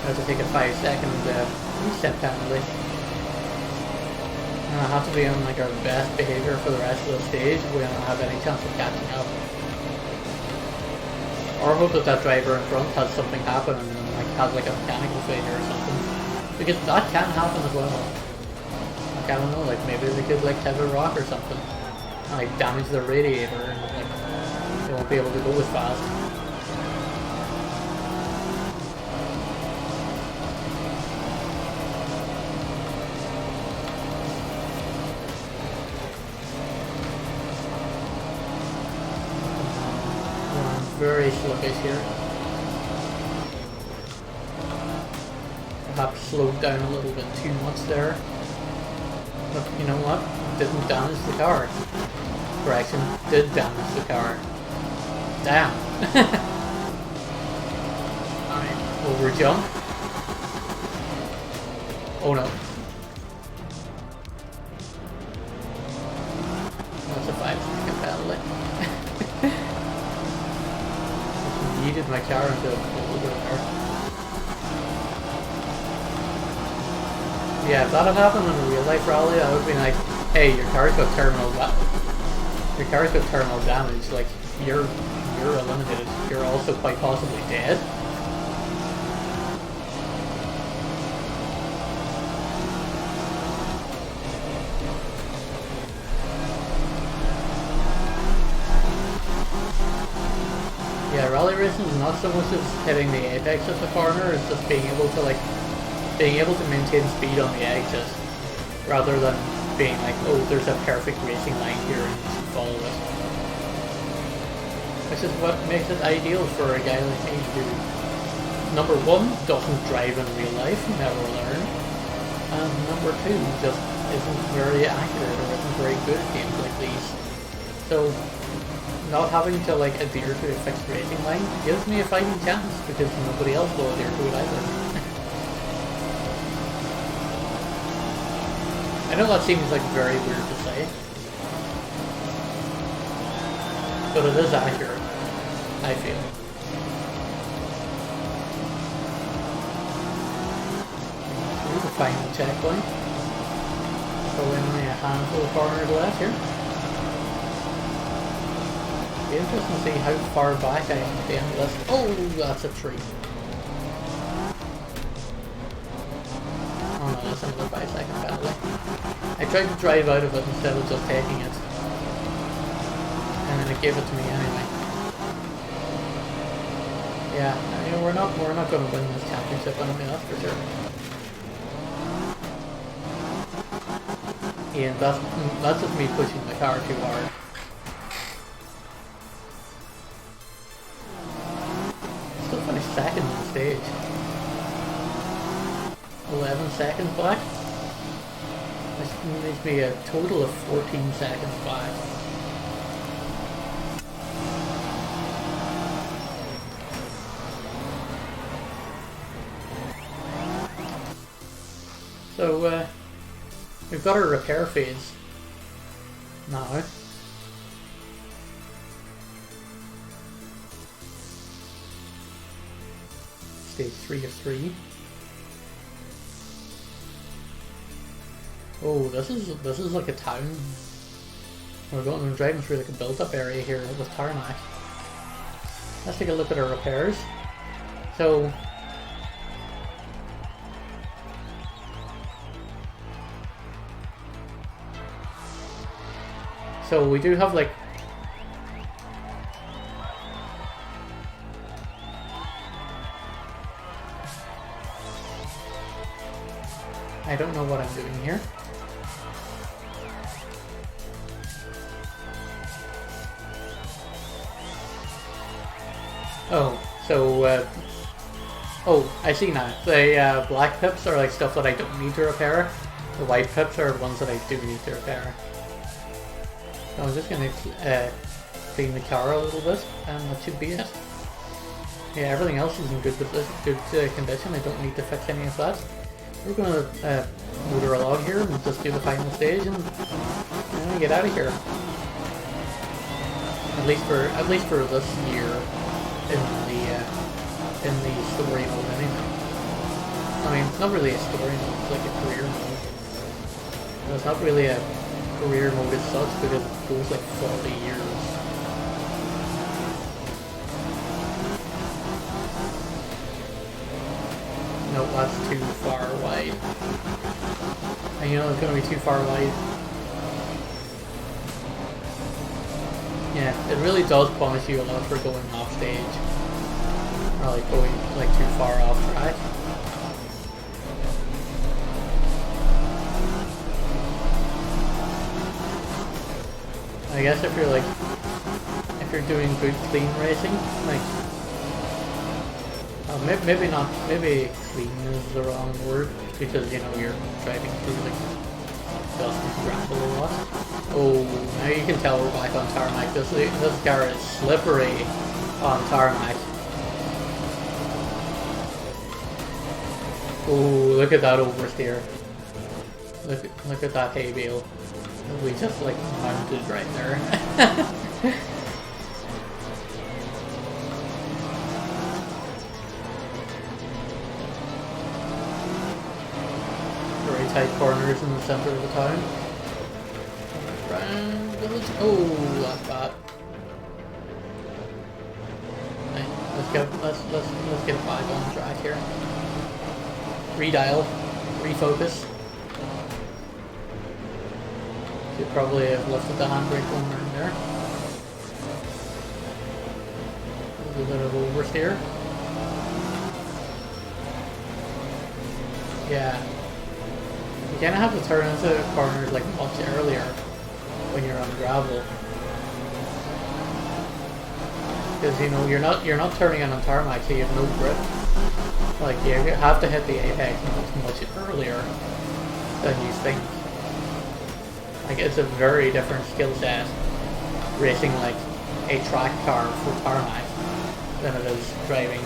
have to take a 5-second reset penalty. And I have to be on like our best behaviour for the rest of the stage if we don't have any chance of catching up. Or hope that driver in front has something happen and then like has like a mechanical failure or something. Because that can happen as well. Like, I don't know, like maybe they could like hit a rock or something and like damage the radiator and like they won't be able to go as fast. Very sluggish here. Perhaps slowed down a little bit too much there. But you know what? Didn't damage the car. Correction, did damage the car. Damn. Alright, over jump. Oh no. That's a 5-second penalty. Yeeted my car into a boulder there. Yeah, if that had happened in a real life rally, I would have been like, hey, your car's got terminal damage, like you're eliminated. You're also quite possibly dead. Yeah, rally racing is not so much as hitting the apex of the corner, it's just being able to maintain speed on the exit, rather than being like, oh, there's a perfect racing line here and you should follow it. Which is what makes it ideal for a guy like me who, number one, doesn't drive in real life, never learned, and number two, just isn't very accurate or isn't very good at games like these. So, not having to like adhere to a fixed racing line gives me a fighting chance because nobody else will adhere to it either. I know that seems like very weird to say, but it is accurate, I feel. Here's the final checkpoint. So only a handful of corners left here. Be interesting to see how far back I am at the end of this. Oh, that's a tree. Oh no, that's another 5-second penalty. I tried to drive out of it instead of just taking it. And then it gave it to me anyway. Yeah, I mean, we're not going to win this championship anyway, that's for sure. Yeah, that's just me pushing the car too hard. Still finished second on the stage. 11 seconds back. This makes me a total of 14 seconds back. So, we've got our repair phase now. Stage 3 of 3. Oh, this is like a town. We're driving through like a built-up area here with tarmac. Let's take a look at our repairs. So we do have like I don't know what I'm doing here. Oh, so oh, I see now. The black pips are like stuff that I don't need to repair. The white pips are the ones that I do need to repair. So I'm just going to clean the car a little bit, and that should be it. Yeah, everything else is in good condition. I don't need to fix any of that. We're going to motor along here and just do the final stage and get out of here. At least for this year in the story mode anyway. I mean, it's not really a story mode, it's like a career mode. It's not really a career mode as such because it goes like 40 years. No, that's too far wide. And you know it's going to be too far wide. Yeah, it really does punish you a lot for going off stage. Or like going like too far off track. I guess if you're doing good clean racing, like maybe clean is the wrong word because you know you're driving through like dust and gravel a lot. Oh, now you can tell we're back on tarmac. This car is slippery on tarmac. Oh, look at that oversteer. Look at that hay bale. We just like mounted right there. Very tight corners in the center of the town. Oh, that's bad. Right, let's get back on track here. Redial, refocus. Should probably have lifted the handbrake one around there. A little bit of oversteer. Yeah. You kind of have to turn into corners like much earlier when you're on gravel. Because you know you're not turning in on tarmac, so you have no grip. Like you have to hit the apex much earlier than you think. Like it's a very different skill set racing like a track car for tarmac than it is driving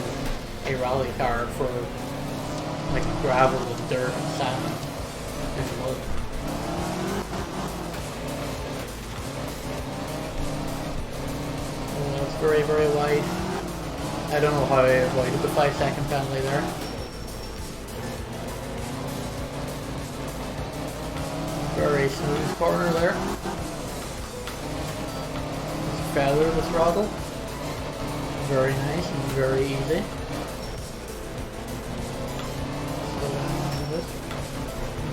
a rally car for like gravel and dirt and sand and mud. Oh, that's very, very wide. I don't know how I avoided the 5-second penalty there. Very smooth corner there. Just feather the throttle. Very nice and very easy.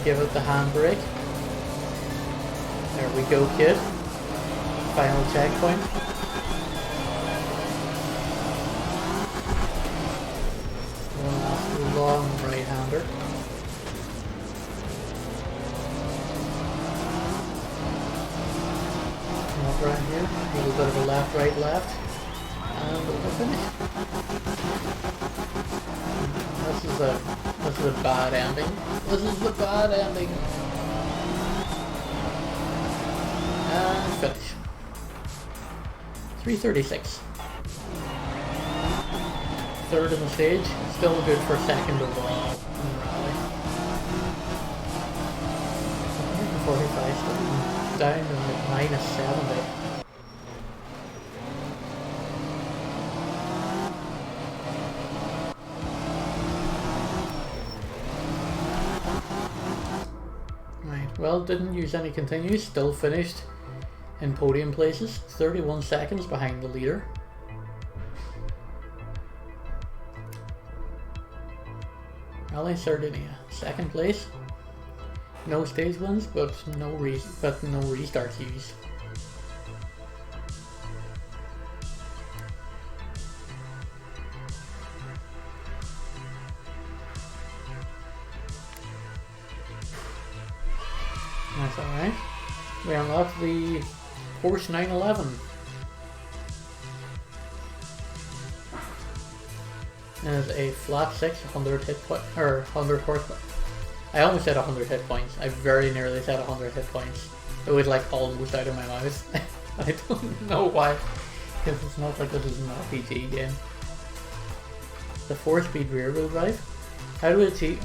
Give it the handbrake. There we go, kid. Final checkpoint. One last long right-hander. Come up right here. A little bit of a left, right, left. And we'll finish. This is a bad ending. This is the bad ending. And finish. 3:36. Third in the stage. Still good for second overall in the rally. 145, still down to like minus 70. Well, didn't use any continues, still finished in podium places, 31 seconds behind the leader. Rally Sardinia, second place. No stage wins, but no restarts used. That's alright. We unlocked the Porsche 911. It is a flat 6, 100 hit point, or 100 horsepower. I almost said 100 hit points. I very nearly said 100 hit points. It was like almost out of my mouth. I don't know why. Because it's not like this is an RPG game. The 4-speed rear wheel drive. How do we achieve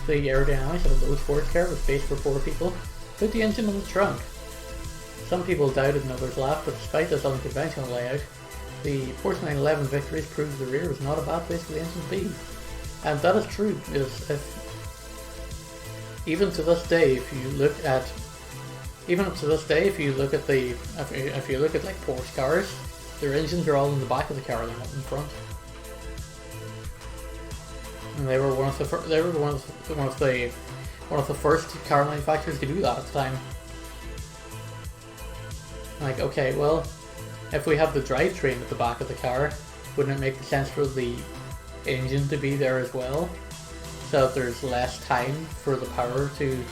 the aerodynamics of a low sports car with space for 4 people? Put the engine in the trunk. Some people doubted and others laughed, but despite this unconventional layout, the Porsche 911 victories proves the rear was not a bad place for the engine to be. And that is true, because even to this day, if you look at like Porsche cars, their engines are all in the back of the car, they're not in front. And they were one of the first car manufacturers to do that at the time. Like, okay, well, if we have the drivetrain at the back of the car, wouldn't it make sense for the engine to be there as well, so that there's less time for the power to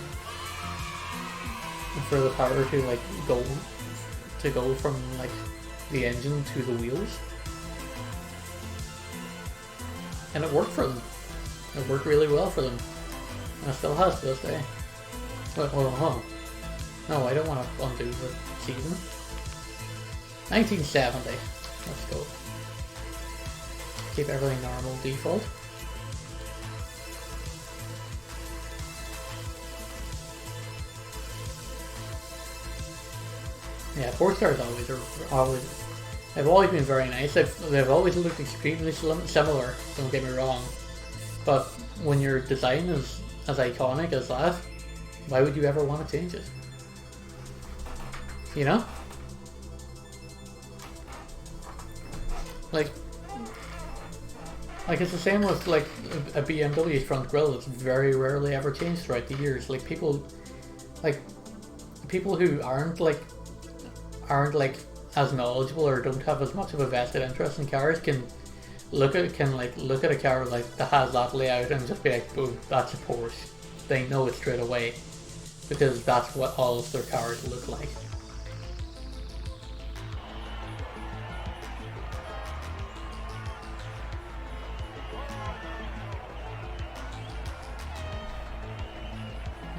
like go from like the engine to the wheels? And it worked for them. It worked really well for them. And it still has to this day. But, no, I don't want to undo the season. 1970. Let's go. Keep everything normal default. Yeah, Porsche cars they've always been very nice. They've always looked extremely similar, don't get me wrong. But when your design is as iconic as that, why would you ever want to change it? You know? Like it's the same with like a BMW's front grille. It's very rarely ever changed throughout the years. Like people who aren't as knowledgeable or don't have as much of a vested interest in cars can look at a car like that has that layout and just be like, oh, that's a Porsche. They know it straight away because that's what all of their cars look like.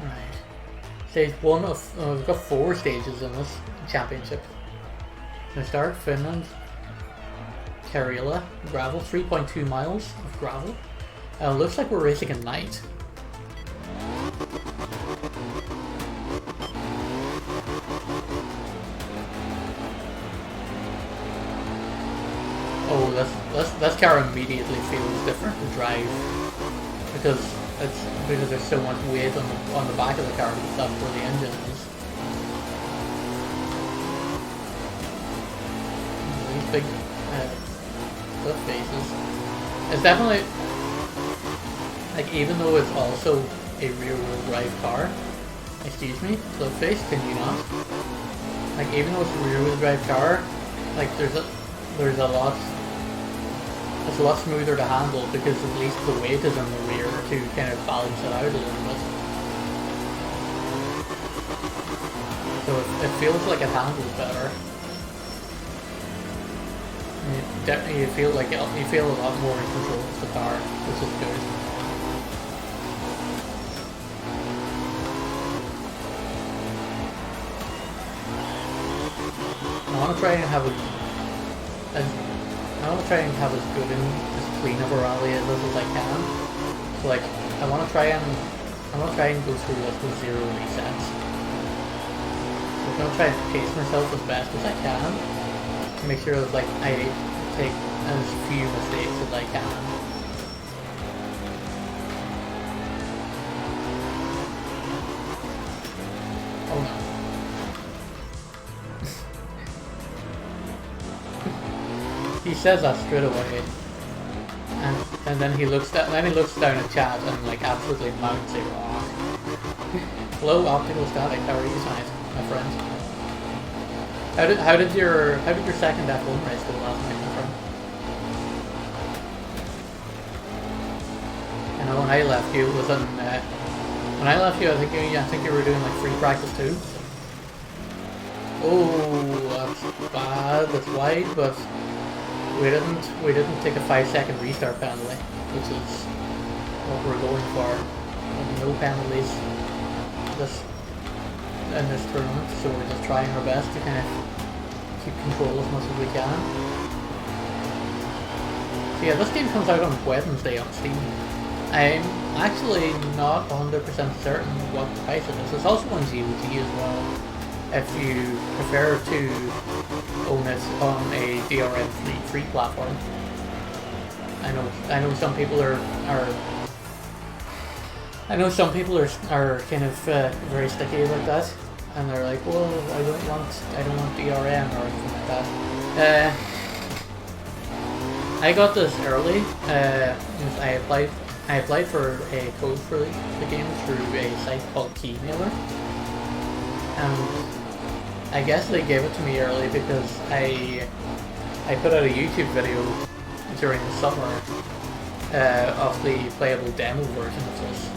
Right. Stage 1 of we've got 4 stages in this championship. We start Finland. Karela, gravel, 3.2 miles of gravel. Looks like we're racing at night. Oh, this car immediately feels different to drive because there's so much weight on the back of the car because that's where the engine is. These big cliff faces. It's definitely like, even though it's also a rear-wheel drive car. Excuse me, cliff face, can you not? Like, even though it's a rear-wheel drive car, like there's a lot. It's a lot smoother to handle because at least the weight is in the rear to kind of balance it out a little bit. So it feels like it handles better. You feel like you feel a lot more in control of the car, which is good. I want to try and have as good and as clean of a rally as I can. So like, I want to try and go through this with 0 resets. So I'm gonna try and pace myself as best as I can to make sure that like I take as few mistakes as I can. Oh no. He says that straight away, and then he looks down. Then he looks down at chat and like absolutely mounts a rock. Hello, optical static. How are you tonight, my friend? How did your second F1 race go last night, my friend? I know when I left you, it was in when I left you, I think you were doing like free practice too. Oh, that's bad. That's wide, but. We didn't take a 5-second restart penalty, which is what we're going for. And no penalties in this tournament, so we're just trying our best to kind of keep control as much as we can. So yeah, this game comes out on Wednesday on Steam. I'm actually not 100% certain what the price it is. It's also on GOG as well. If you prefer to own it on a DRM free platform. I know some people are kind of very sticky about that, and they're like, well, I don't want DRM or anything like that. I got this early. I applied for a code for the game through a site called Keymailer, and I guess they gave it to me early because I put out a YouTube video during the summer of the playable demo version of this.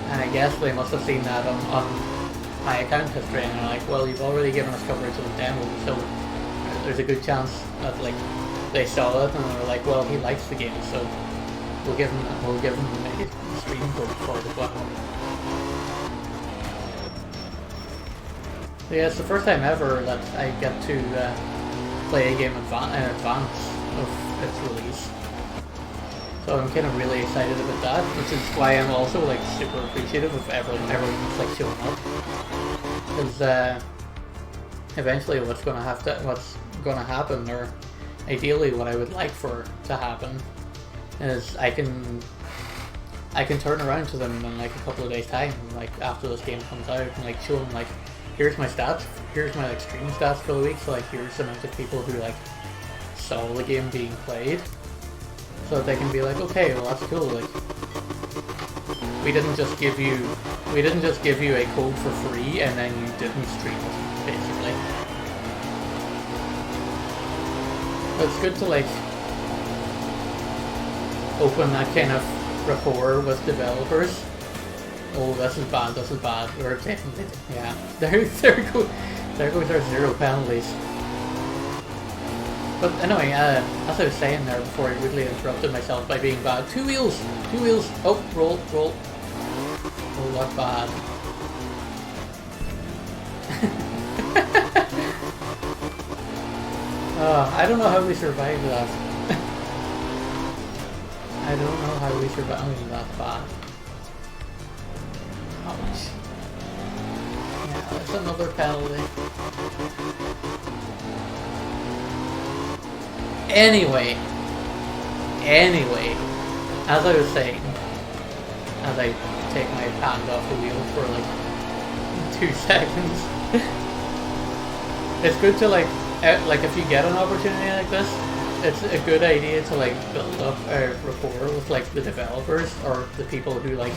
And I guess they must have seen that on my account history and they're like, well, you've already given us coverage of the demo, so there's a good chance that like they saw it and they're like, well, he likes the game, so we'll give him a stream code for it as well. Yeah, it's the first time ever that I get to play a game in advance of its release. So I'm kind of really excited about that, which is why I'm also like super appreciative of everyone like showing up. Because eventually what's gonna happen, or ideally what I would like for to happen, is I can turn around to them in like a couple of days time, like after this game comes out, and like show them like, here's my stats, here's my like stream stats for the week, so like here's the amount of people who like saw the game being played, so that they can be like, okay, well that's cool, like we didn't just give you a code for free and then you didn't stream it, basically. it's good to like open that kind of rapport with developers. Oh, this is bad, we're definitely, yeah, there goes our 0 penalties. But anyway, as I was saying there before, I rudely interrupted myself by being bad. Two wheels, oh, roll, oh, that's bad. I don't know how we survived that. I don't know how we survived that bad. Ouch. Yeah, that's another penalty. Anyway, as I was saying, as I take my hand off the wheel for like 2 seconds, it's good to like if you get an opportunity like this, it's a good idea to like build up a rapport with like the developers or the people who like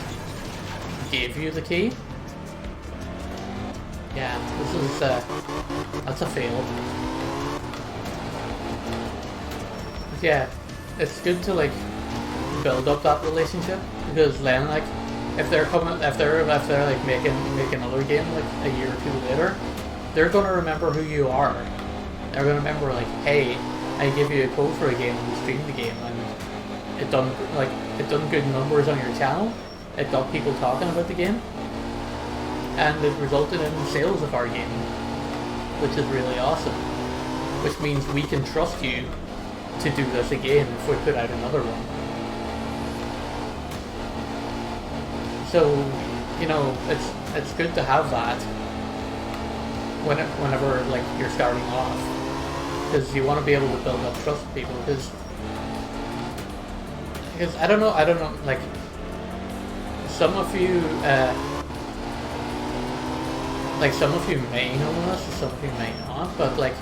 gave you the key. Yeah, this is that's a fail. But yeah, it's good to like build up that relationship, because then like if they're like making another game like a year or 2 later, they're gonna remember who you are. They're gonna remember like, hey, I give you a code for a game and you streamed the game and it done good numbers on your channel. It got people talking about the game, and it resulted in sales of our game, which is really awesome. Which means we can trust you to do this again if we put out another one. So, you know, it's good to have that whenever like you're starting off, because you want to be able to build up trust with people. Because I don't know, like some of you may know this, some of you may not, but like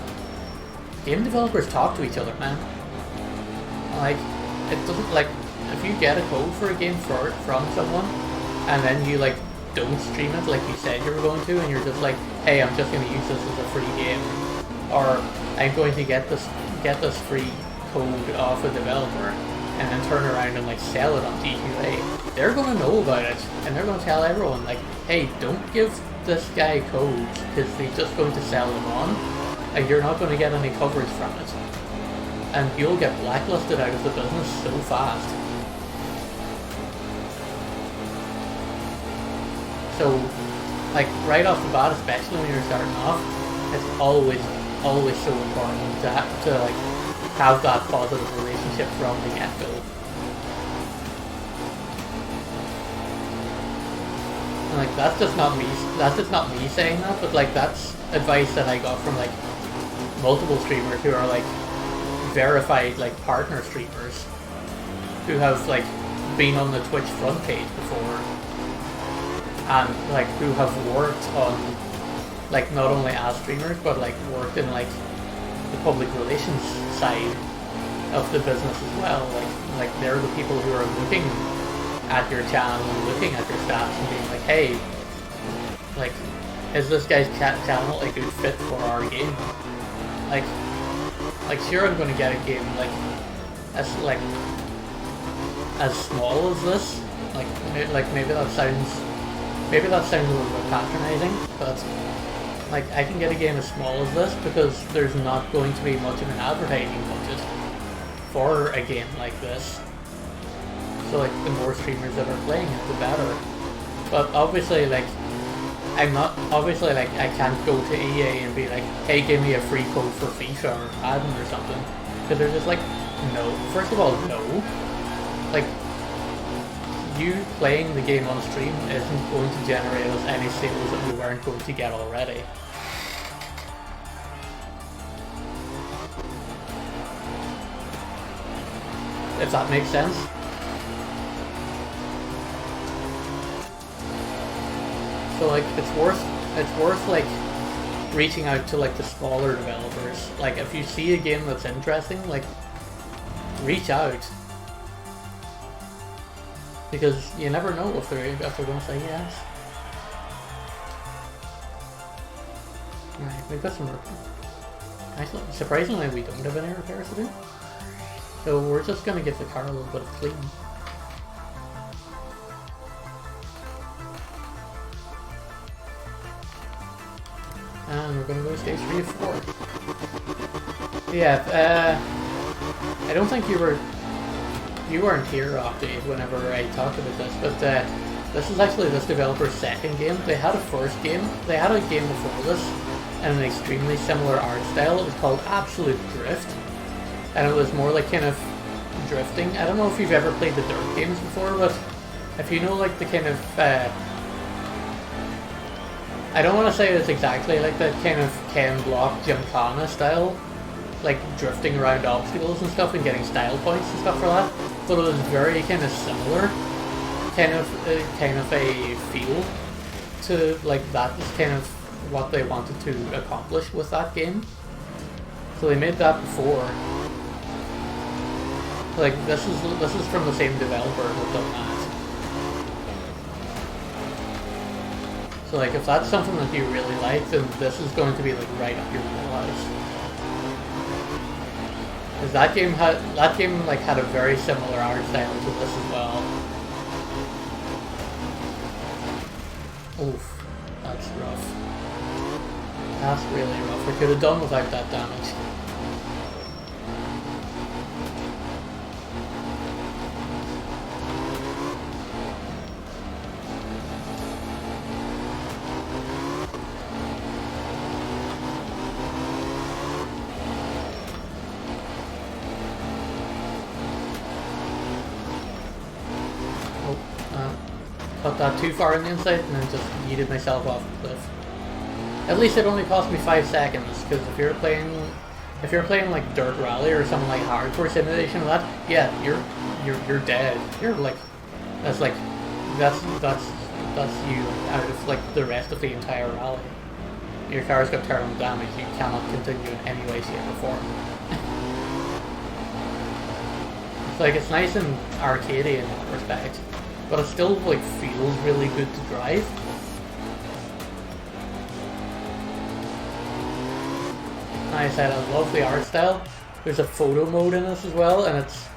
game developers talk to each other, man. Like it doesn't, like if you get a code for a game from someone and then you like don't stream it like you said you were going to, and you're just like, hey, I'm just going to use this as a free game, or I'm going to get this free code off a developer and then turn around and like sell it on DQA, they're going to know about it and they're going to tell everyone like, hey, don't give this guy codes because he's just going to sell them on and you're not going to get any coverage from it, and you'll get blacklisted out of the business so fast. So, like, right off the bat, especially when you're starting off, it's always so important to like have that positive relationship from the get-go. And like that's just not me saying that, but like that's advice that I got from like multiple streamers who are like verified like partner streamers who have like been on the Twitch front page before, and like who have worked on like not only as streamers but like worked in like the public relations side of the business as well. Like they're the people who are looking at your channel and looking at your stats and being like, hey, like, is this guy's channel a good fit for our game? Like sure, I'm going to get a game like as small as this. Like maybe that sounds a little bit patronizing, but like I can get a game as small as this because there's not going to be much of an advertising budget for a game like this. So like the more streamers that are playing it, the better. But obviously like I can't go to EA and be like, hey, give me a free code for FIFA or Madden or something, because they're just like, no. First of all, no. Like, you playing the game on stream isn't going to generate us any sales that we weren't going to get already. If that makes sense. So like it's worth like reaching out to like the smaller developers. Like if you see a game that's interesting, like reach out, because you never know if they're going to say yes. Right, we've got some Actually, surprisingly, we don't have any repairs to do. So we're just going to give the car a little bit of clean. And we're going to go to stage 3 of 4. Yeah, I don't think you weren't here, Octave, whenever I talked about this, but this is actually this developer's second game. They had a first game. They had a game before this, and an extremely similar art style. It was called Absolute Drift, and it was more like kind of drifting. I don't know if you've ever played the Dirt games before, but if you know like the kind of I don't want to say it's exactly like that kind of Ken Block Gymkhana style, like drifting around obstacles and stuff and getting style points and stuff for that, but it was very kind of similar, kind of a feel to like that is kind of what they wanted to accomplish with that game. So they made that before. Like this is from the same developer that done that. So like if that's something that you really like, then this is going to be like right up your wheelhouse. Because that game like had a very similar art style to this as well. Oof, that's rough. That's really rough. We could have done without that damage. Got that too far on the inside and then just yeeted myself off the cliff. At least it only cost me 5 seconds, because if you're playing like Dirt Rally or something like Hardcore Simulation, that yeah, you're dead. You're like that's you out of like the rest of the entire rally. Your car's got terminal damage. You cannot continue in any way, shape, or form. Like it's nice and arcadey in that respect, but it still like feels really good to drive. Like I said, I love the art style. There's a photo mode in this as well, and it's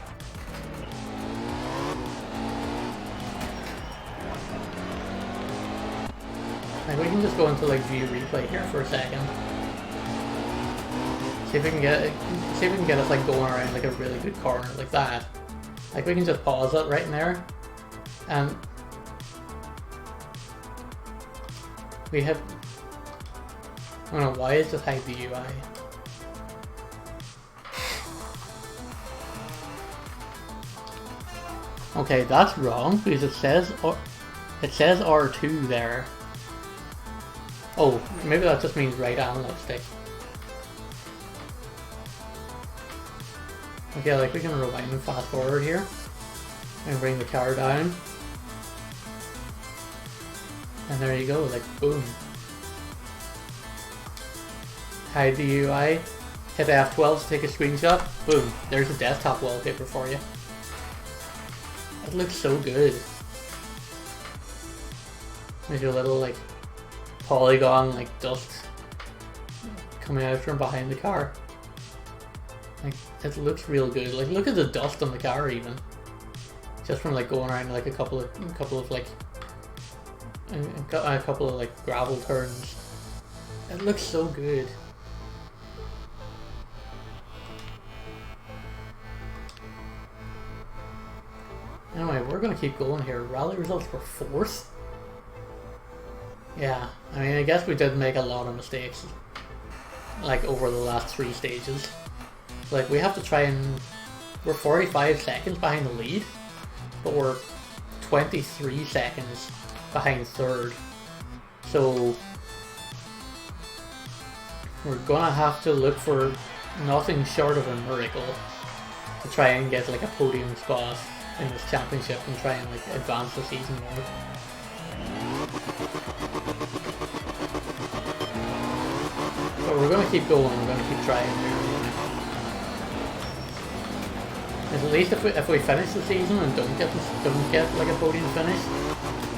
like we can just go into like view replay here for a second. See if we can get us like going around like a really good corner like that. Like we can just pause it right in there, and we have. I don't know why is it hide the UI. Okay, that's wrong because it says R2 there. Oh, maybe that just means right analog stick. Okay, like we can rewind and fast forward here and bring the car down. And there you go, like boom. Hide the UI, hit F12 to take a screenshot, boom, there's a desktop wallpaper for you. It looks so good. There's your little like polygon like dust coming out from behind the car. Like it looks real good. Like look at the dust on the car even. Just from like going around like a couple of like a couple of like gravel turns. It looks so good. Anyway, we're gonna keep going here. Rally results were 4th. Yeah, I mean, I guess we did make a lot of mistakes, like over the last 3 stages. Like we have to try and we're 45 seconds behind the lead, but we're 23 seconds behind 3rd. So we're gonna have to look for nothing short of a miracle to try and get like a podium spot in this championship and try and like advance the season more. But we're gonna keep going, we're gonna keep trying here. At least if we finish the season and don't get like a podium finish,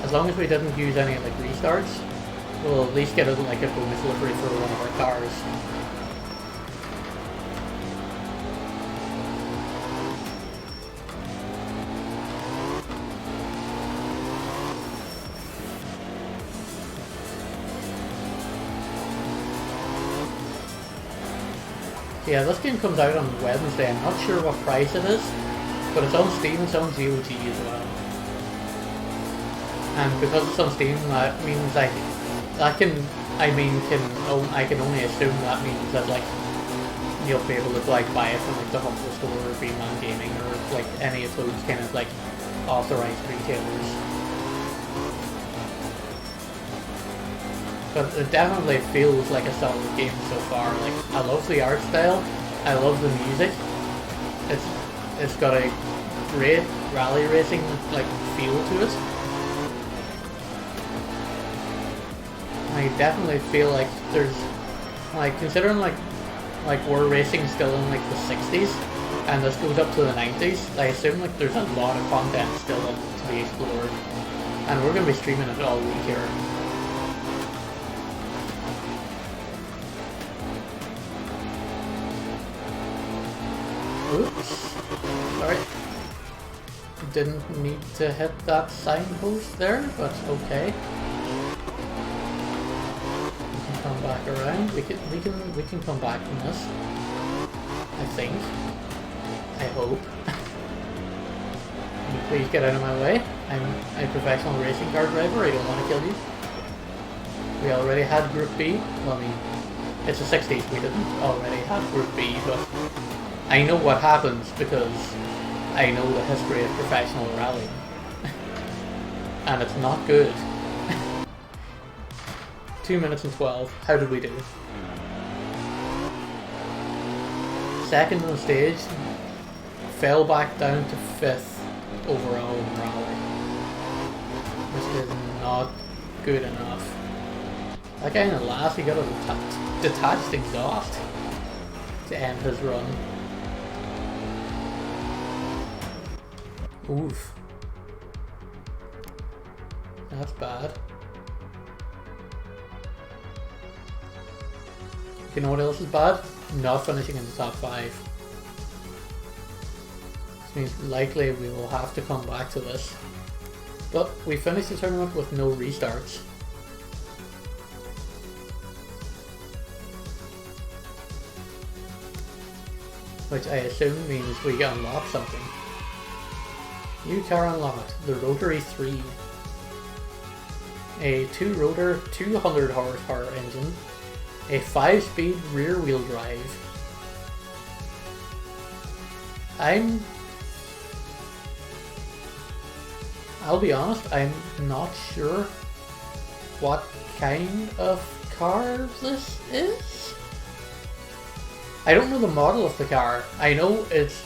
as long as we didn't use any like restarts, we'll at least get like a bonus livery for one of our cars. Yeah, this game comes out on Wednesday. I'm not sure what price it is, but it's on Steam, it's on GOG as well. And because it's on Steam, that means like I can only assume that means that like you'll be able to like buy it from like the Humble Store or Beamman Gaming or like any of those kind of like authorized retailers. But it definitely feels like a solid game so far. Like, I love the art style, I love the music. It's got a great rally racing like feel to it. I definitely feel like there's like, considering like we're racing still in like the 60s and this goes up to the 90s, I assume like there's a lot of content still to be explored, and we're going to be streaming it all week here. Oops. Sorry. Didn't need to hit that signpost there, but okay. We can come back around. We can come back from this. I think. I hope. Can you please get out of my way? I'm a professional racing car driver. I don't want to kill you. We already had Group B. Well, I mean, it's the 60s. We didn't already have Group B, but I know what happens because I know the history of professional rallying. And it's not good. 2 minutes and 12. How did we do? Second on the stage. Fell back down to 5th overall in rally. This is not good enough. That guy in the last, he got a detached exhaust to end his run. Oof. That's bad. You know what else is bad? Not finishing in the top 5. This means likely we will have to come back to this. But we finished the tournament with no restarts. Which I assume means we unlock something. New car unlocked, the Rotary 3. A 2-rotor, 200 horsepower engine, a 5-speed rear-wheel drive. I'll be honest, I'm not sure what kind of car this is. I don't know the model of the car. I know it's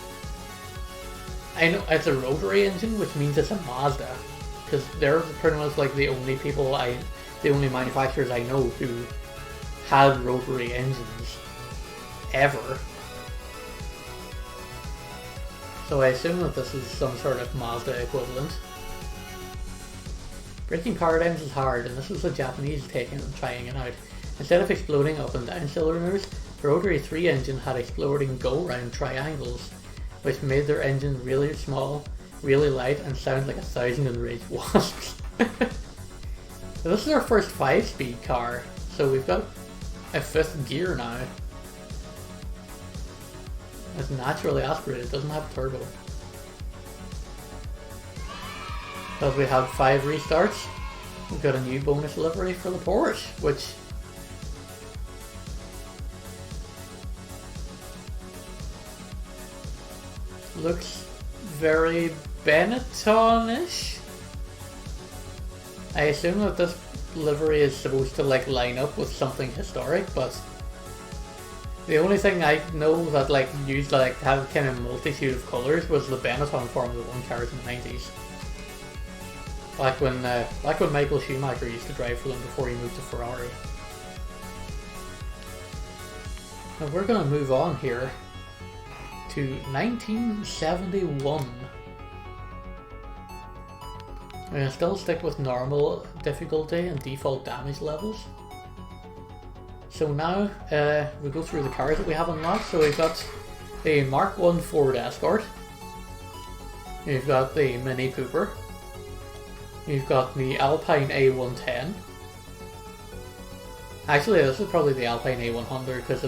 a rotary engine, which means it's a Mazda, because they're pretty much like the only manufacturers I know who had rotary engines ever. So I assume that this is some sort of Mazda equivalent. Breaking paradigms is hard, and this was a Japanese take and trying it out. Instead of exploding up and down cylinders, the Rotary 3 engine had exploding go-round triangles, which made their engine really small, really light, and sound like 1,000 enraged wasps. So this is our first 5-speed car, so we've got a 5th gear now. It's naturally aspirated, doesn't have turbo. Because we have 5 restarts, we've got a new bonus livery for the Porsche, which looks very Benetton-ish. I assume that this livery is supposed to like line up with something historic, but the only thing I know that like used like have kind of multitude of colours was the Benetton Formula 1 cars in the 90s. Back when Michael Schumacher used to drive for them before he moved to Ferrari. Now we're gonna move on here to 1971. I'm gonna still stick with normal difficulty and default damage levels. So now we go through the cars that we have unlocked. So we've got the Mark 1 Ford Escort. We've got the Mini Cooper. We've got the Alpine A110. Actually, this is probably the Alpine A100 because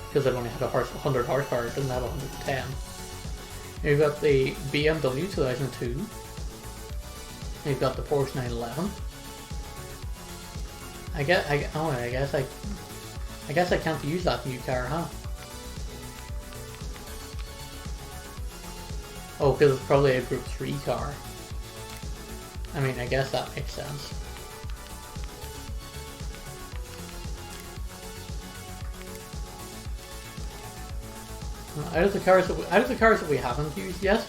because it only had 100 horsepower, it doesn't have 110. You've got the BMW 2002. You've got the Porsche 911. I guess I can't use that new car, huh? Oh, because it's probably a Group 3 car. I mean, I guess that makes sense. Out of the cars that we haven't used yet,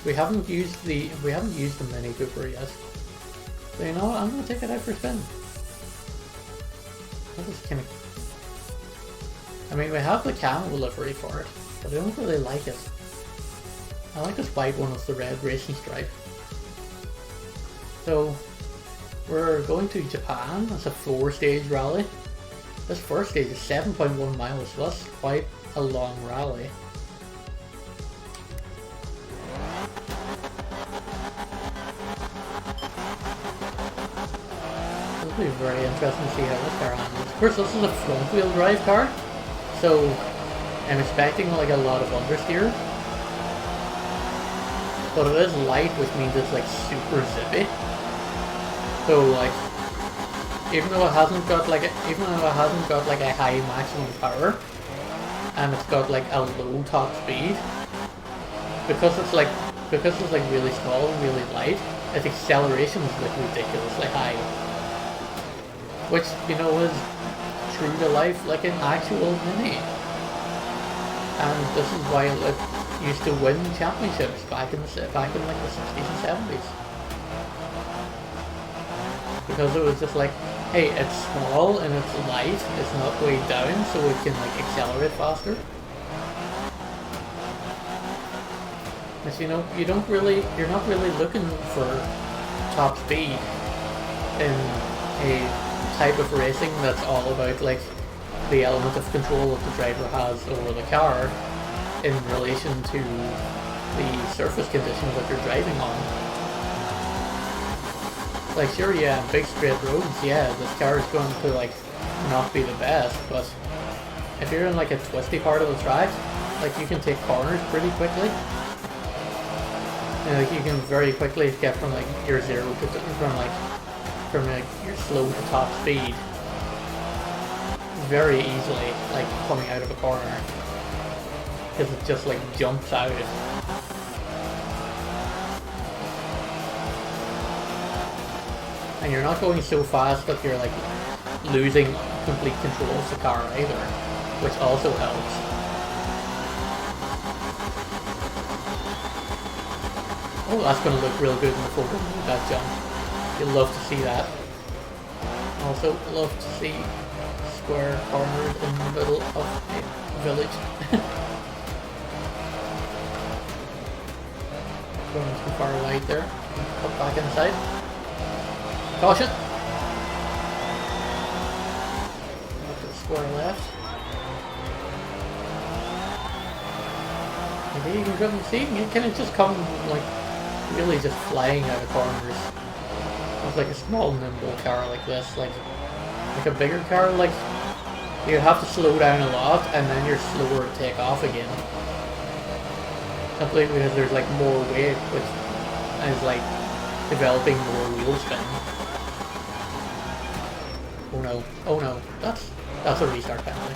we haven't used the Mini Cooper yet. So you know what? I'm gonna take it out for a spin. That is kind of. I mean, we have the camo livery for it, but I don't really like it. I like this white one with the red racing stripe. So we're going to Japan. It's a 4-stage rally. This first stage is 7.1 miles, so that's quite a long rally. It'll be very interesting to see how this car handles. Of course, this is a front-wheel drive car, so I'm expecting like a lot of understeer. But it is light, which means it's like super zippy. So like, even though it hasn't got like a high maximum power, and it's got like a low top speed, because it's like really small and really light, its acceleration is like ridiculously high. Which, you know, is true to life like an actual Mini. And this is why it used to win championships back in like the 60s and 70s. Because it was just like, hey, it's small and it's light, it's not way down, so it can like accelerate faster. But you know, you're not really looking for top speed in a type of racing that's all about like the element of control that the driver has over the car in relation to the surface conditions that you're driving on. Like, sure, yeah, big straight roads, yeah, this car is going to like not be the best, but if you're in like a twisty part of the track, like you can take corners pretty quickly. And like you can very quickly get from like your zero to from your slow to top speed very easily, like coming out of a corner, because it just like jumps out. And you're not going so fast that you're like losing complete control of the car either, which also helps. Oh, that's going to look real good in the photo, that jump. You'll love to see that. Also, love to see square corners in the middle of a village. Going too far wide there. Cut back inside. Caution! Look at the square left. Okay, you can come see, you can just come like really just flying out of corners. With like a small nimble car like this, like a bigger car, like you have to slow down a lot and then you're slower to take off again. Simply because there's like more weight, which is like developing more wheel spin. Oh no, oh no, that's a restart penalty.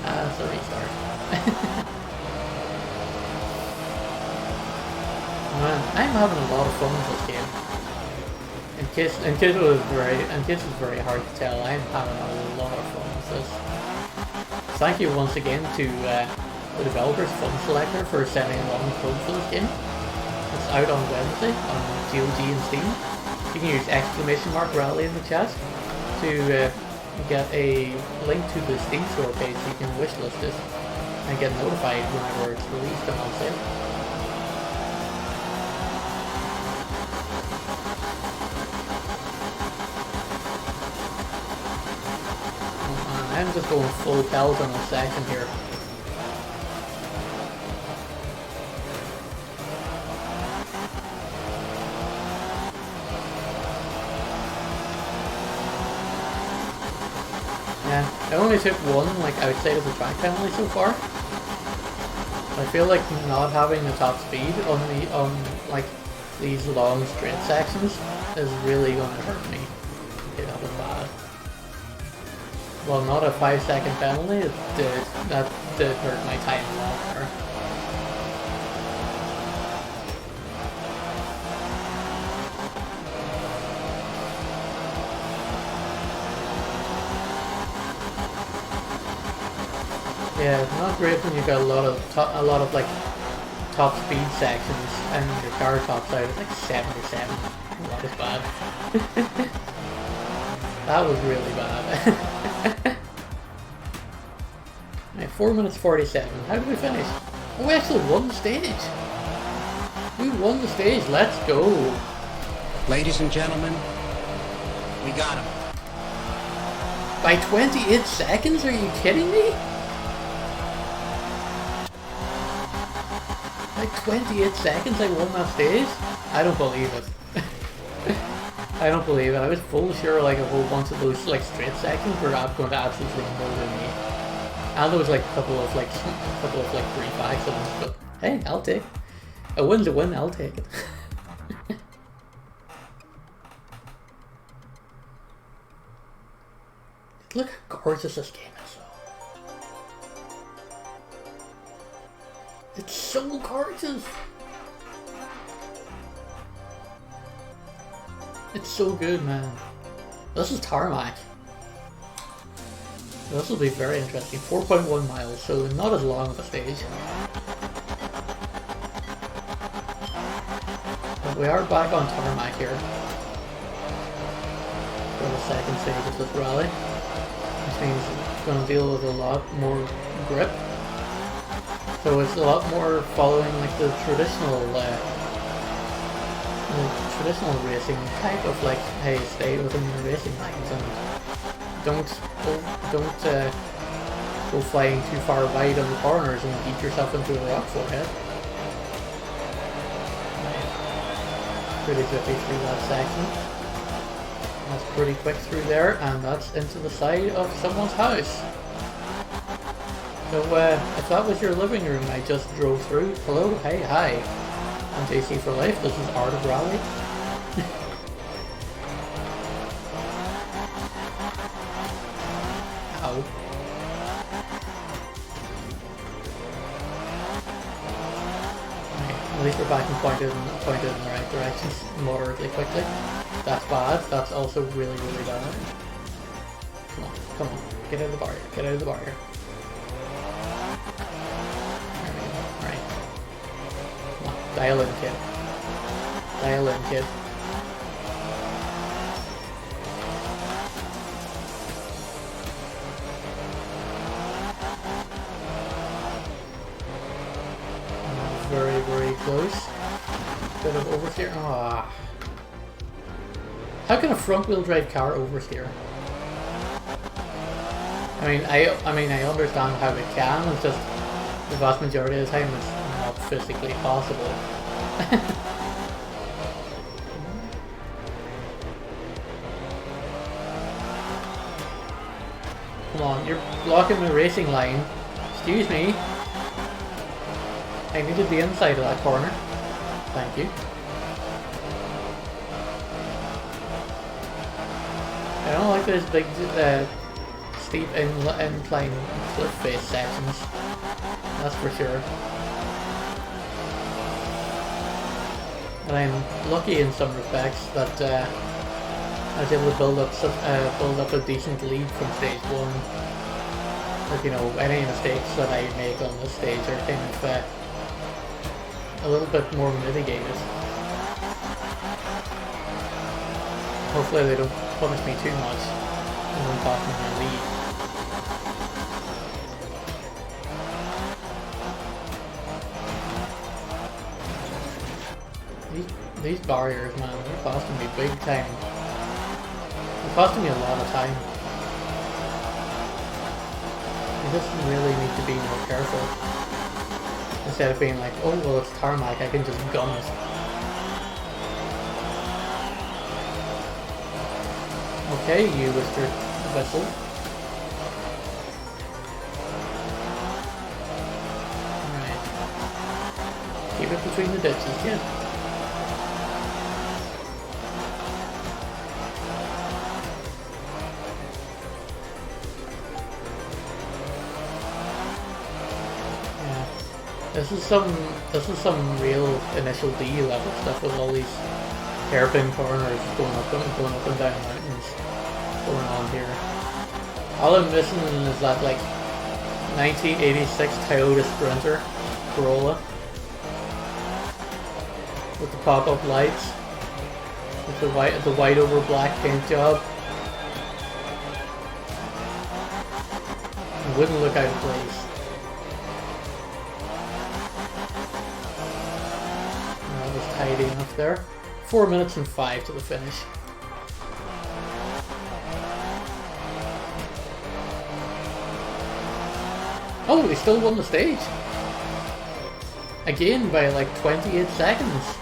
That's a restart. Man, I'm having a lot of fun with this game. In case it was very hard to tell, I'm having a lot of fun with this. Thank you once again to the developers Funselektor for sending along code for this game. It's out on Wednesday on GOG and Steam. You can use !rally in the chat to get a link to the Steam store page so you can wishlist it and get notified whenever it's released and on sale. I'm just going full pelt on a second here. I only took one like outside of the track penalty so far. I feel like not having the top speed on like these long straight sections is really going to hurt me. Okay, that was bad. Well, not a 5-second penalty. That did hurt my time a lot there. Yeah, it's not great when you've got a lot of like top speed sections and your car tops out at like 77. Oh, that was bad. That was really bad. Right, 4 minutes 47. How did we finish? Oh, we actually won the stage. We won the stage. Let's go. Ladies and gentlemen, we got him. By 28 seconds? Are you kidding me? Like 28 seconds I won that stage? I don't believe it. I don't believe it. I was full sure like a whole bunch of those like straight sections were going to absolutely murder me. And there was like a couple of 3-5 zones, but hey, I'll take it. A win's a win, I'll take it. Look how gorgeous this game is. It's so gorgeous! It's so good, man. This is tarmac. This will be very interesting. 4.1 miles, so not as long of a stage. But we are back on tarmac here. For the second stage of this rally. Which means it's going to deal with a lot more grip. So it's a lot more following like the traditional racing type of like, hey, stay within your racing lines and don't go flying too far wide on the corners and beat yourself into a rock forehead. Pretty zippy through that section. That's pretty quick through there, and that's into the side of someone's house. So if that was your living room I just drove through, hello, hey, hi. I'm JC for Life, this is Art of Rally. Ow. Right, at least we're back and pointed in the right direction moderately quickly. That's bad, that's also really, really bad. Come on, get out of the barrier, get out of the barrier. Dial in, kid. Dial in, kid. Very, very close. Bit of oversteer. Ah. How can a front-wheel drive car oversteer? I mean, I understand how it can. It's just the vast majority of the time it's not physically possible. Come on, you're blocking the racing line. Excuse me. I needed the inside of that corner. Thank you. I don't like those big, steep incline cliff face sections. That's for sure. And I'm lucky in some respects that I was able to build up a decent lead from stage 1. Like, you know, any mistakes that I make on this stage are kind of a little bit more mitigated. Hopefully they don't punish me too much and don't cost me my lead. These barriers, man, they're costing me big time. They're costing me a lot of time. I just really need to be more careful. Instead of being like, oh well, it's tarmac, I can just gun it. Okay, you Mr. Vessel. Keep it between the ditches, kid. Yeah. This is some real initial D level stuff with all these hairpin corners going up and down mountains going on here. All I'm missing is that like 1986 Toyota Sprinter Corolla with the pop-up lights, with the white over black paint job. It wouldn't look out of place. That was tidy enough there. 4 minutes and 5 to the finish. Oh, we still won the stage. Again by like 28 seconds.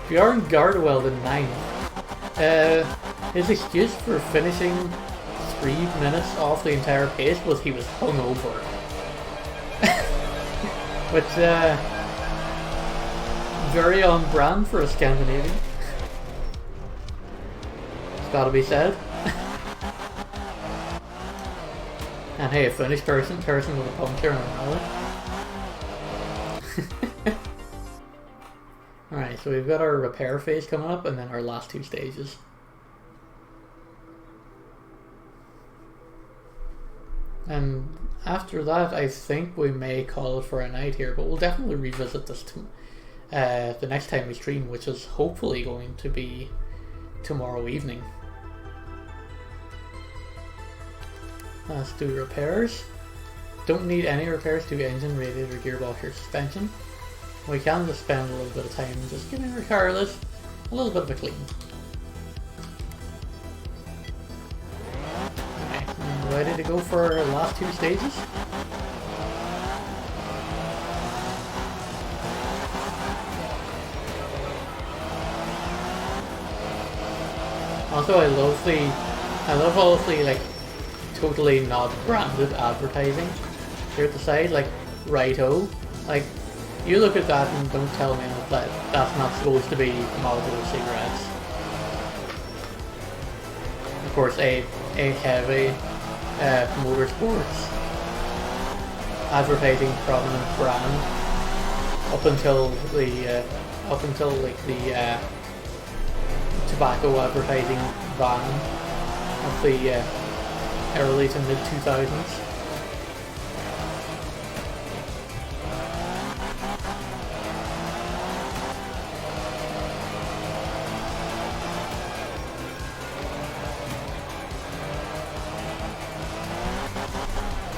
Bjorn Gardewell in 9th. His excuse for finishing 3 minutes off the entire pace was he was hungover. Which, very on brand for a Scandinavian. It's gotta be said. And hey, a Finnish person with a puncture and a rally. Alright, so we've got our repair phase coming up and then our last 2 stages. And after that, I think we may call it for a night here, but we'll definitely revisit this the next time we stream, which is hopefully going to be tomorrow evening. Let's do repairs. Don't need any repairs to engine, radiator, gearbox, or suspension. We can just spend a little bit of time just giving our car a little bit of a clean. Okay, ready to go for our last 2 stages? Also, I love all of the like totally not branded advertising here at the side, like Righto. Like, you look at that and don't tell me that that's not supposed to be Marlboro cigarettes. Of course, a heavy motorsports advertising prominent brand up until like the tobacco advertising ban of the early to mid 2000s.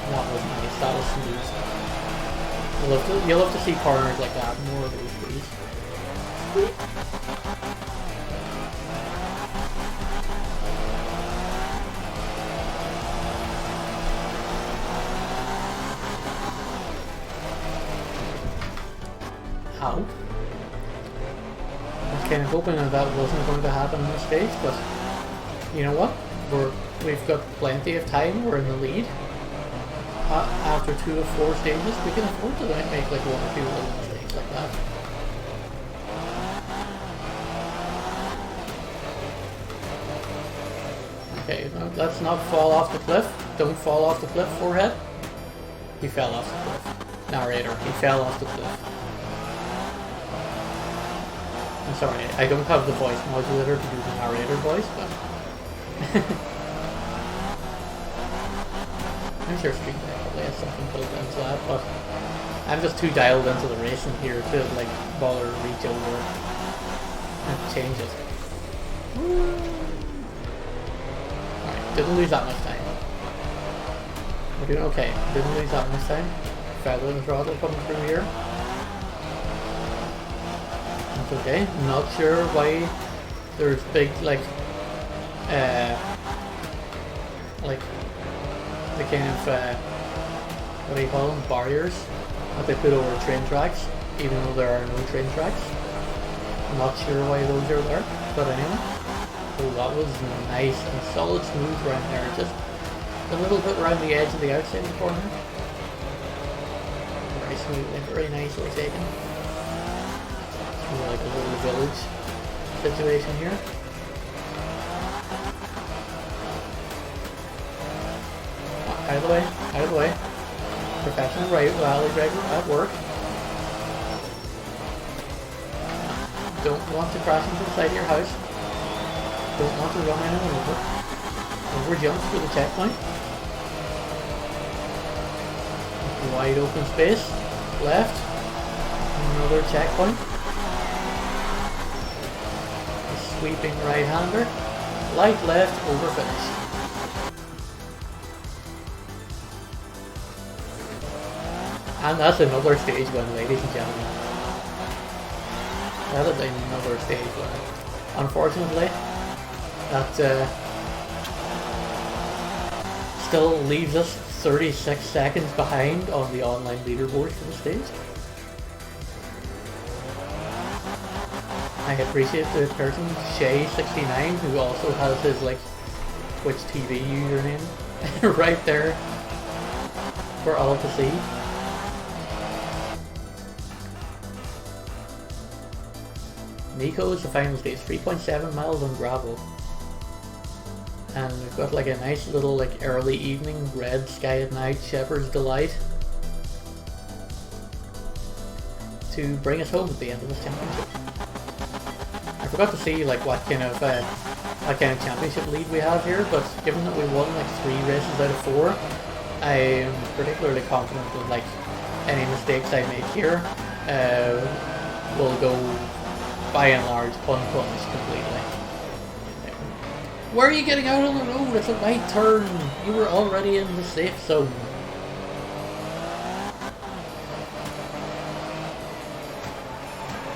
That was nice. That was smooth. You'll love to see corners like that. More of those, please. How? I was kind of hoping that wasn't going to happen in this stage, but you know what? We've got plenty of time. We're in the lead. After 2 of 4 stages, we can afford to make like 1 or 2 little mistakes like that. Okay, let's not fall off the cliff. Don't fall off the cliff, forehead. He fell off the cliff. Narrator, he fell off the cliff. I'm sorry, I don't have the voice modulator to do the narrator voice, but I'm sure Stream probably has something built into that, but I'm just too dialed into the racing here to like bother to reach over and change it. Alright, didn't lose that much time. We're doing okay. Didn't lose that much time. Feather and throttle coming through here. That's okay. Not sure why there's big like the kind of what do you call them? Barriers that they put over train tracks, even though there are no train tracks. I'm not sure why those are there, but anyway. Oh, that was nice and solid smooth around there. Just a little bit around the edge of the outside of the corner. Very smooth and very nicely taken. Like a little village situation here. Out of the way, out of the way. Professional rally driver at work. Don't want to crash into the side of your house. Don't want to run anyone over. Over jumps for the checkpoint. Wide open space. Left. Another checkpoint. A sweeping right-hander. Light left, over finish. And that's another stage win, ladies and gentlemen. That is another stage win. Unfortunately, that still leaves us 36 seconds behind on the online leaderboard for the stage. I appreciate the person, Shay69, who also has his like Twitch TV username right there for all to see. Nico is the final stage, 3.7 miles on gravel. And we've got like a nice little like early evening red sky at night Shepherd's Delight to bring us home at the end of this championship. I forgot to see like what kind of championship lead we have here, but given that we won like 3 races out of 4, I am particularly confident that like any mistakes I make here will go by and large unpunished completely. Where are you getting out on the road? It's a right turn. You were already in the safe zone.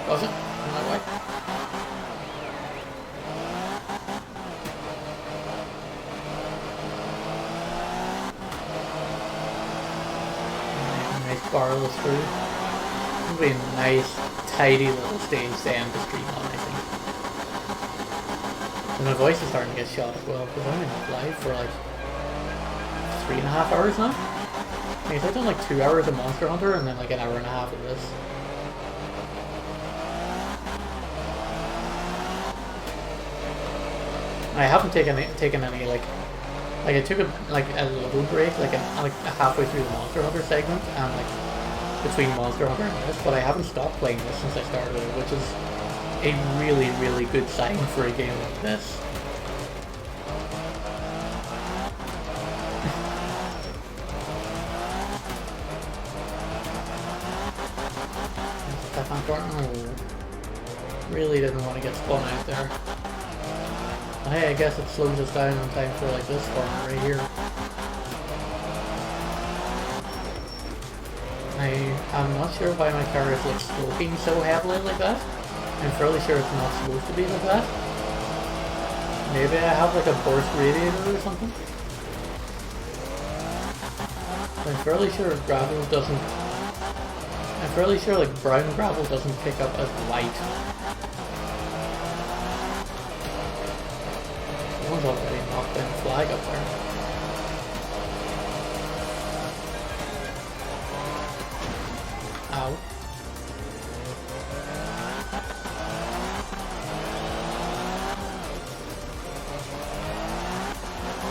Was it? Am I right? Nice barrel's through. It'll be a nice, tidy little stage to end the stream on, I think. And my voice is starting to get shot as well, because I've been live for like 3.5 hours now. I mean, I've done like 2 hours of Monster Hunter and then like an hour and a half of this. I haven't taken any like I took a little break like halfway through the Monster Hunter segment and like between Monster Hunter and this, but I haven't stopped playing this since I started it, which is a really, really good sign for a game like this. Really didn't want to get spun out there. Hey, I guess it slows us down in time for like this corner right here. I'm not sure why my car is like smoking so heavily like that. I'm fairly sure it's not supposed to be like that. Maybe I have like a burst radiator or something. I'm fairly sure gravel doesn't... I'm fairly sure like brown gravel doesn't pick up as light. Someone's already knocked down a flag up there. Ow.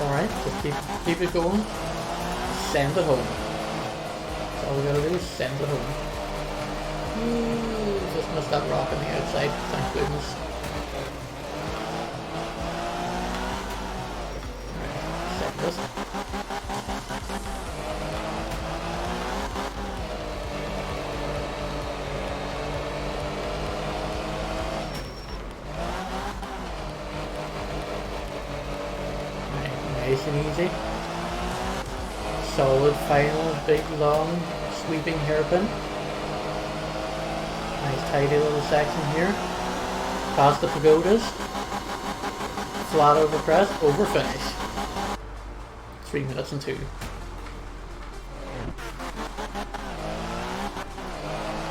Alright, just keep it going. Send it home. That's all we gotta do is send it home. Ooh, just missed that rock on the outside, thank goodness. Alright, send this. Nice and easy. Solid final, big long, sweeping hairpin. Nice tidy little section here. Past the pagodas. Flat over crest, over finish. 3 minutes and 2.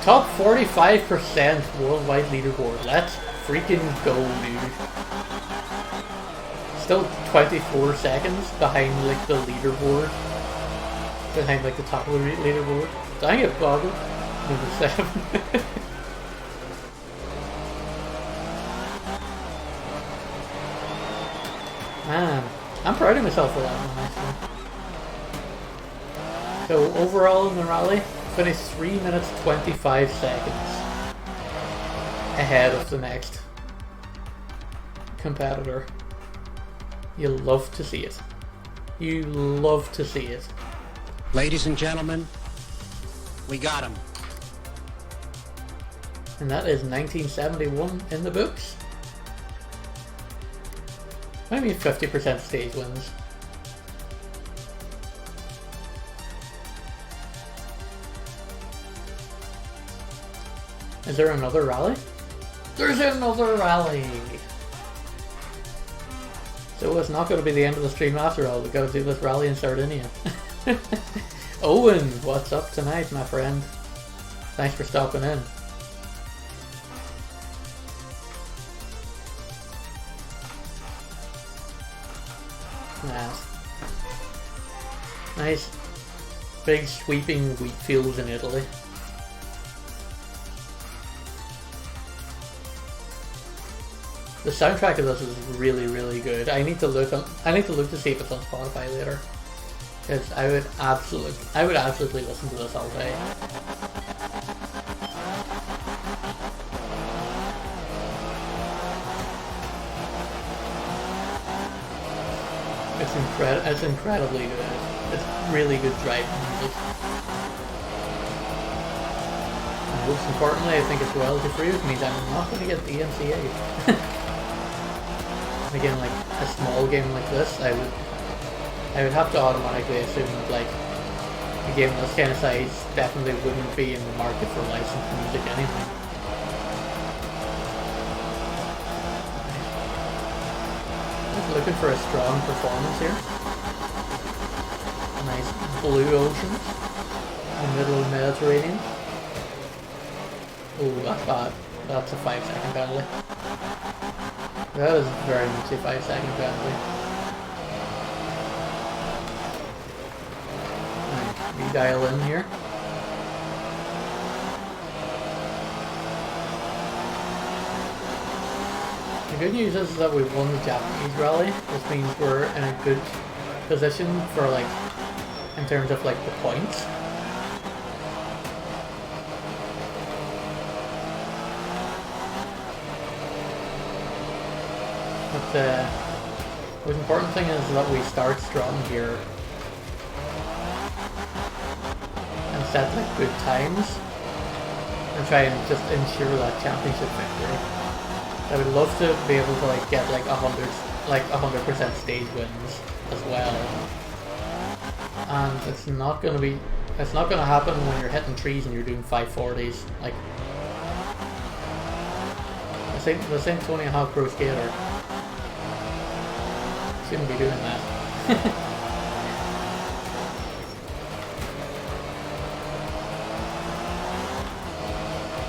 Top 45% worldwide leaderboard. Let's freaking go, dude. Still 24 seconds behind like the leaderboard. Behind like the top of the leaderboard. Dang it, Boggle. Number 7. Man, I'm proud of myself for that one actually. So overall in the rally, finished 3 minutes 25 seconds ahead of the next competitor. You love to see it. You love to see it. Ladies and gentlemen, we got him. And that is 1971 in the books. I mean 50% stage wins. Is there another rally? There's another rally! So it's not going to be the end of the stream after all. We've got to do this rally in Sardinia. Owen, what's up tonight, my friend? Thanks for stopping in. Nice. Big sweeping wheat fields in Italy. The soundtrack of this is really, really good. I need to look to see if it's on Spotify later. Because I would absolutely listen to this all day. It's incredibly good. It's really good driving music. And most importantly, I think it's royalty free, which means I'm not going to get the DMCA. Again, like a small game like this, I would have to automatically assume that like a game this kind of size definitely wouldn't be in the market for licensed music anyway. Just looking for a strong performance here. A nice blue ocean in the middle of the Mediterranean. Oh, that's bad. That's a 5-second penalty. That is very much a 5-second penalty. Alright, we dial in here. The good news is that we won the Japanese rally, which means we're in a good position for like, in terms of like the points. But the most important thing is that we start strong here and set like good times and try and just ensure that championship victory. I would love to be able to like get like 100% stage wins as well. And it's not gonna happen when you're hitting trees and you're doing 540s. Like this ain't Tony Hawk Pro Skater. Shouldn't be doing that.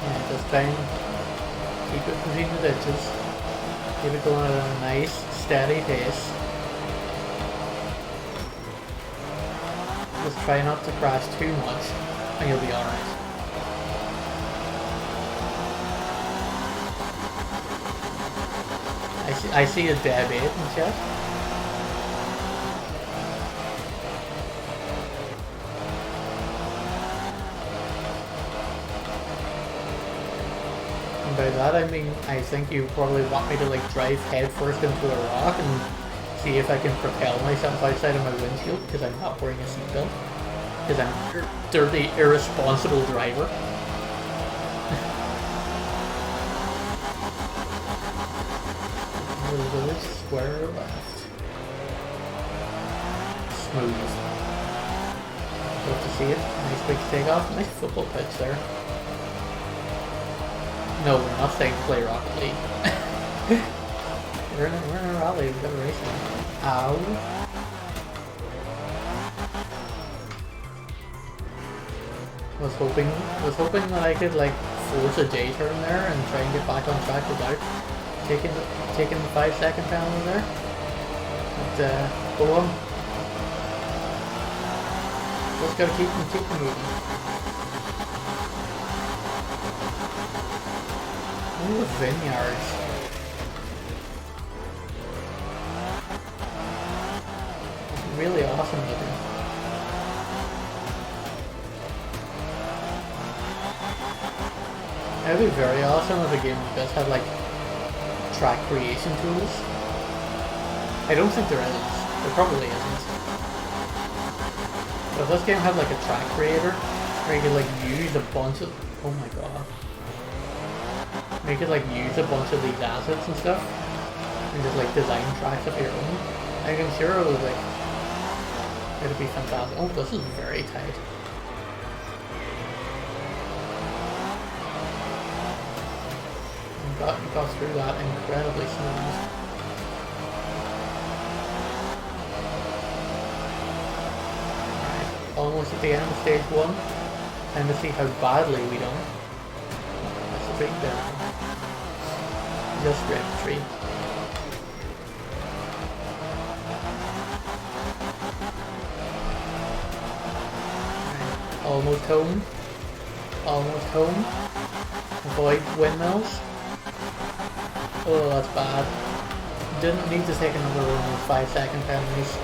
Yeah, just try and keep it between the ditches. Keep it going at a nice, steady pace. Just try not to crash too much, and you'll be alright. I see a dab 8 in chat. And by that I mean, I think you probably want me to like drive headfirst into a rock and see if I can propel myself outside of my windshield because I'm not wearing a seatbelt. Because I'm a dirty, irresponsible driver. Village square left. Smooth. Love to see it. Nice big takeoff. Nice football pitch there. No, we're not staying to play Rocket League. we're in a rally. We've got a race now. Ow. Was hoping that I could like force a J turn there and try and get back on track without taking the 5-second penalty there. go on. Just gotta keep them moving. Ooh, the vineyards. Really awesome looking. It would be very awesome if a game like this had like track creation tools. I don't think there is. There probably isn't. But if this game had like a track creator, where you could like use a bunch of... Oh my god. You could like use a bunch of these assets and stuff, and just like design tracks of your own. I can sure it would like... It'd be fantastic. Oh, this is very tight. You got through that incredibly smooth. Alright, almost at the end of stage 1. Time to see how badly we done. Straight down. Just straight tree. Right. Almost home. Almost home. Avoid windmills. Oh, that's bad. Didn't need to take another one with 5-second penalties.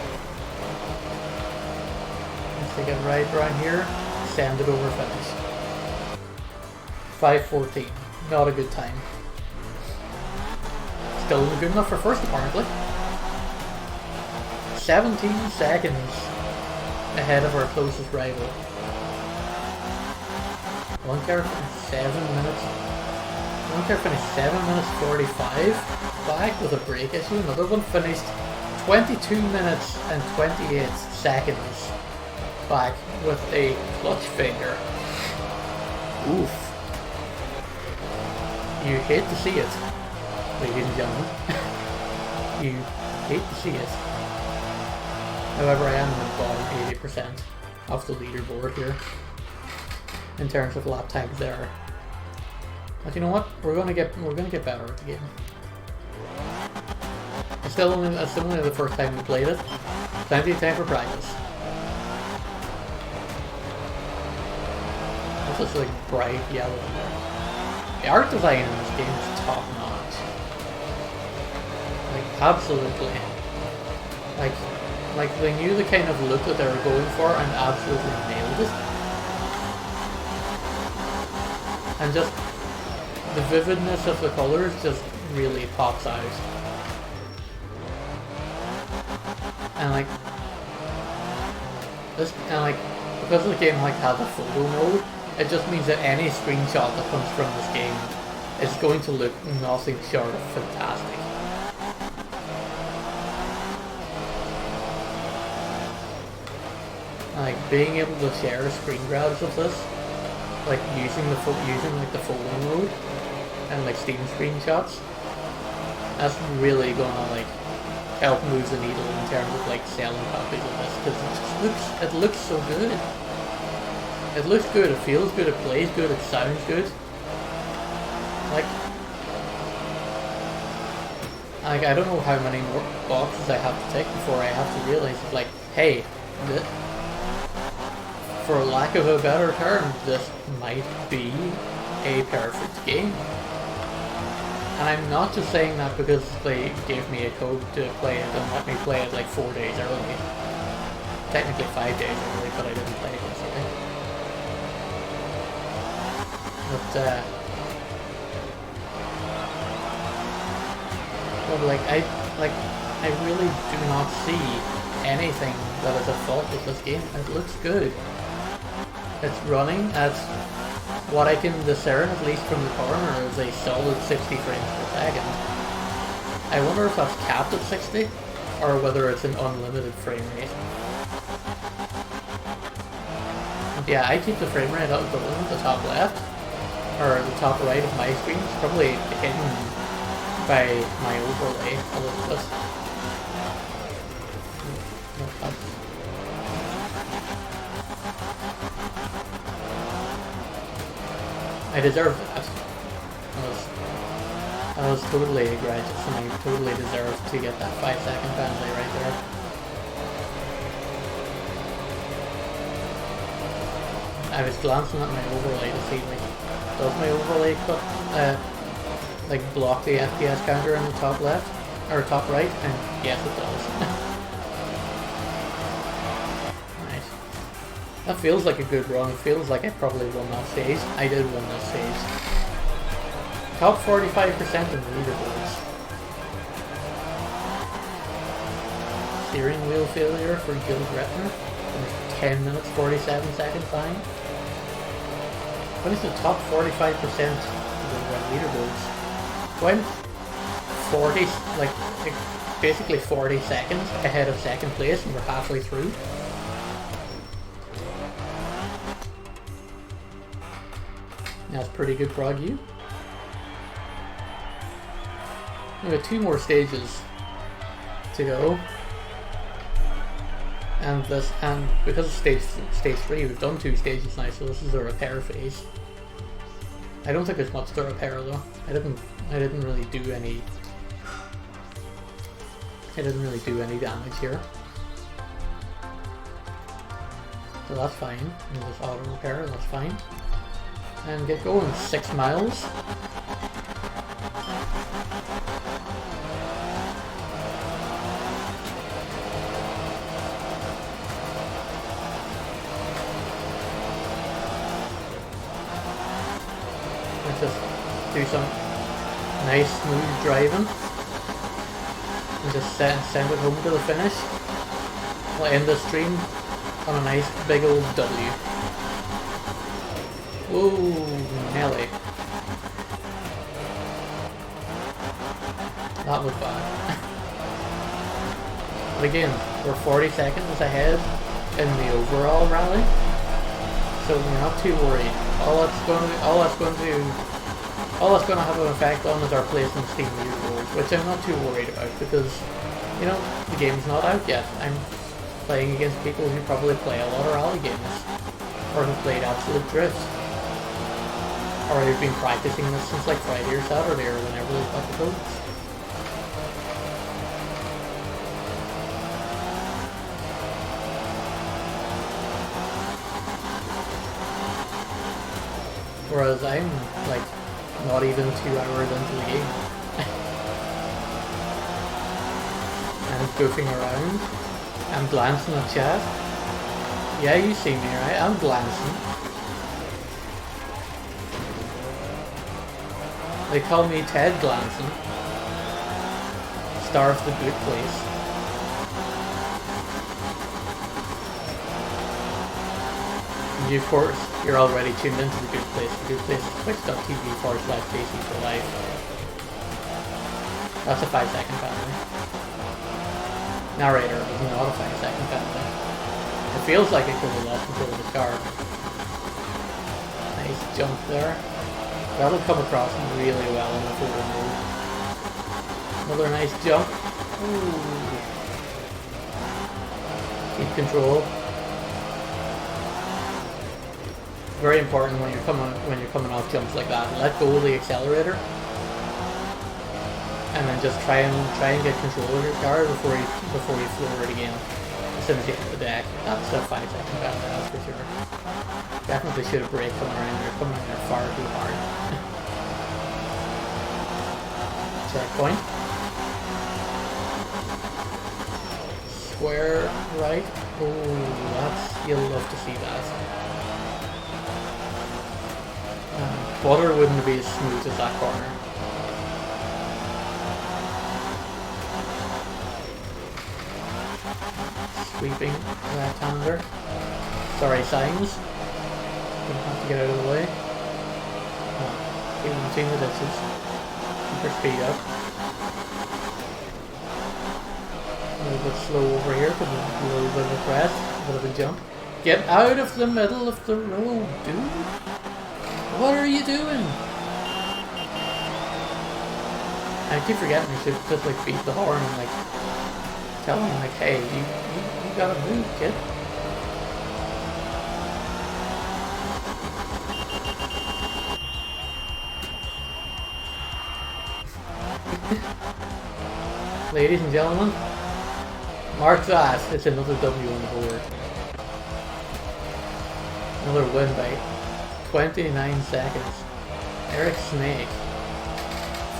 Let's take it right around here. Send it over, finish. 5:14. Not a good time. Still good enough for first, apparently. 17 seconds ahead of our closest rival. One car finished 7 minutes. One car finished 7 minutes 45 back with a brake issue. Another one finished 22 minutes and 28 seconds back with a clutch failure. Oof. You hate to see it, ladies and gentlemen. You hate to see it. However, I am in the bottom 80% of the leaderboard here in terms of lap times there. But you know what? We're gonna get better at the game. It's still only the first time we played it. Plenty of time for practice. It's just like bright yellow in there. The art design in this game is top notch. Like absolutely. Like they knew the kind of look that they were going for and absolutely nailed it. And just the vividness of the colors just really pops out. And like this, and like because the game like has a photo mode, it just means that any screenshot that comes from this game is going to look nothing short of fantastic. Like being able to share screen grabs of this, like using like the photo mode and like Steam screenshots, that's really gonna like help move the needle in terms of like selling copies of this, because it looks so good. It looks good, it feels good, it plays good, it sounds good. Like I don't know how many more boxes I have to tick before I have to realize that, like, hey, for lack of a better term, this might be a perfect game. And I'm not just saying that because they gave me a code to play it and let me play it like 4 days early. Technically 5 days early, but I didn't play it yesterday. But I really do not see anything that is a fault with this game. It looks good. It's running at what I can discern, at least from the corner, is a solid 60 frames per second. I wonder if that's capped at 60, or whether it's an unlimited frame rate. Yeah, I keep the frame rate up at the top left, or the top right of my screen. It's probably hidden by my overlay a little bit. I deserve that. That was totally egregious, and I totally deserved to get that 5-second penalty right there. I was glancing at my overlay to see, like, does my overlay cut, like, block the FPS counter in the top left, or top right, and yes it does. Nice. That feels like a good run. It feels like I probably won that stage. I did win this stage. Top 45% in the leaderboards. Steering wheel failure for Gil Gretner. 10 minutes 47 seconds behind. What is the top 45% of the leaderboards? Went 40, like basically 40 seconds ahead of second place, and we're halfway through. That's pretty good prog you. We have 2 more stages to go, and because of stage 3, we've done 2 stages now, so this is the repair phase. I don't think there's much to repair though. I didn't really do any. I didn't really do any damage here, so that's fine. And just auto repair, that's fine. And get going. 6 miles. Let's just do some nice smooth driving and just send it home to the finish. We'll end the stream on a nice big old W. Whoa, Nelly. That was bad. But again, we're 40 seconds ahead in the overall rally, so we're not too worried. All that's going to have an effect on is our place in Steam leaderboards, which I'm not too worried about because, you know, the game's not out yet. I'm playing against people who probably play a lot of rally games, or who played Absolute Drift, or who've been practicing this since like Friday or Saturday or whenever they got the codes. Whereas I'm like not even 2 hours into the game. I'm goofing around. I'm glancing at chat. Yeah, you see me, right? I'm glancing. They call me Ted Glanson. Star of the Good Place. And you, of course, you're already tuned into the Good Place. The Good Place is twitch.tv/JC for life. That's a 5-second penalty. Narrator, it was not a 5-second penalty. It feels like it because I lost control of the car. Nice jump there. That'll come across really well in the photo mode. Another nice jump. Ooh. Keep control. Very important when you're coming off jumps like that. Let go of the accelerator, and then just try and get control of your car before you floor it again. As soon as you hit the deck, that's a 5-second penalty, that's for sure. Definitely should have braked coming around there. Coming around there far too hard. Checkpoint. Square right. Oh, you'll love to see that. Butter wouldn't be as smooth as that corner. Sweeping left-hander. Sorry, signs. Gonna have to get out of the way. Keep between the ditches. Keep your speed up. A little bit slow over here because there's a little bit of a crest, a bit of a jump. Get out of the middle of the road, dude! What are you doing? I keep forgetting I should just like beat the horn and like tell him like, hey, you gotta move, kid. Ladies and gentlemen, mark that. It's another W on the board. Another win by 29 seconds. Eric Snake,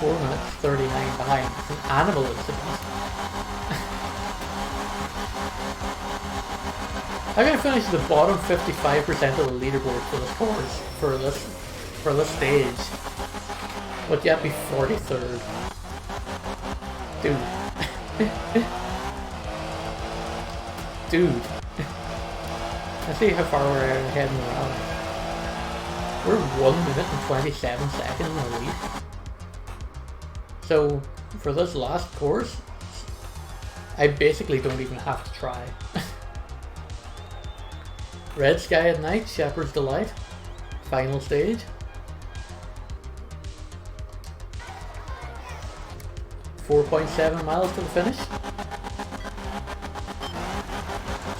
4 minutes 39 behind. It's an animal incident. How can I finish the bottom 55% of the leaderboard for this course, for this stage, but yet be 43rd? Dude. Dude. Let's see how far we're ahead in the rally. We're 1 minute and 27 seconds in the lead. So, for this last course, I basically don't even have to try. Red Sky at Night, Shepherd's Delight, final stage. 4.7 miles to the finish.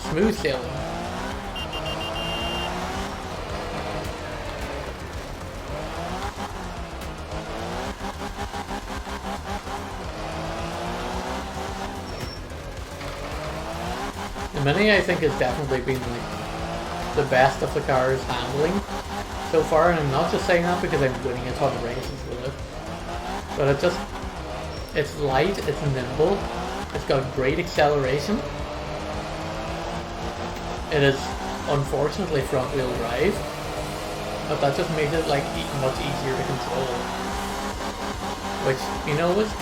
Smooth sailing. The Mini, I think, has definitely been like the best of the cars handling so far, and I'm not just saying that because I'm winning a ton of races with it, but it's light, it's nimble, it's got great acceleration. It is unfortunately front wheel drive, but that just makes it like much easier to control, which, you know, is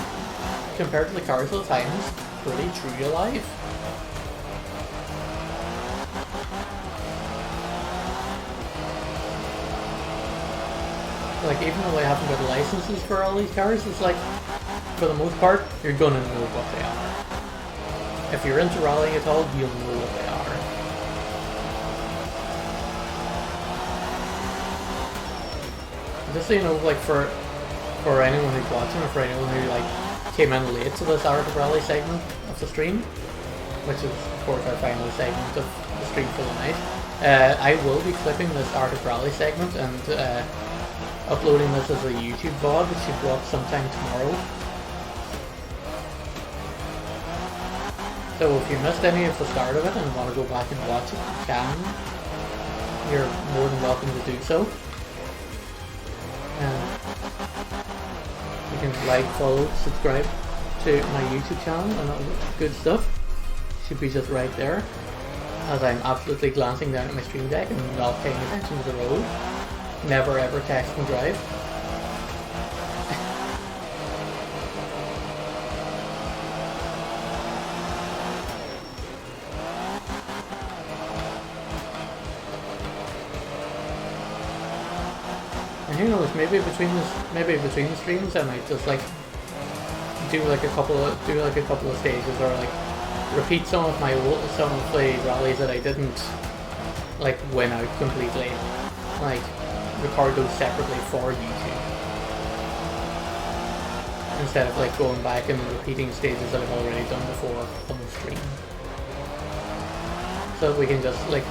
compared to the cars of the time is pretty true to life. Like, even though I haven't got licenses for all these cars, it's like, for the most part, you're gonna know what they are. If you're into rallying at all, you'll know what they are. Just so you know, like, for anyone who's watching, or for anyone who, like, came in late to this Art of Rally segment of the stream, which is, of course, our final segment of the stream for the night, I will be clipping this Art of Rally segment and, uploading this as a YouTube VOD, which should go up sometime tomorrow. So if you missed any of the start of it and want to go back and watch it, you can. You're more than welcome to do so. You can like, follow, subscribe to my YouTube channel and all that good stuff. Should be just right there, as I'm absolutely glancing down at my stream deck and not paying attention to the road. Never ever text and drive. And who knows, maybe between the streams I might just like do like a couple of stages, or like repeat some of the rallies that I didn't like win out completely. Like, record those separately for YouTube, instead of like going back and repeating stages that I've already done before on the stream. So we can just like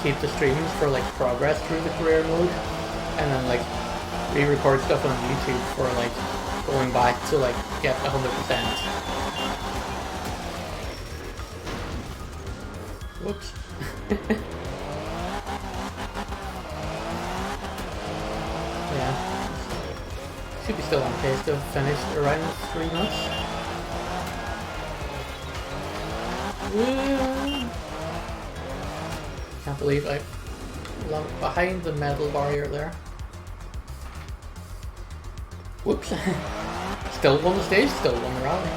keep the streams for like progress through the career mode, and then like re-record stuff on YouTube for like going back to like get 100%. Whoops. Yeah, should be still on pace to finish around 3 minutes. Can't believe I'm behind the metal barrier there. Whoops. Still won the stage, still won the rally.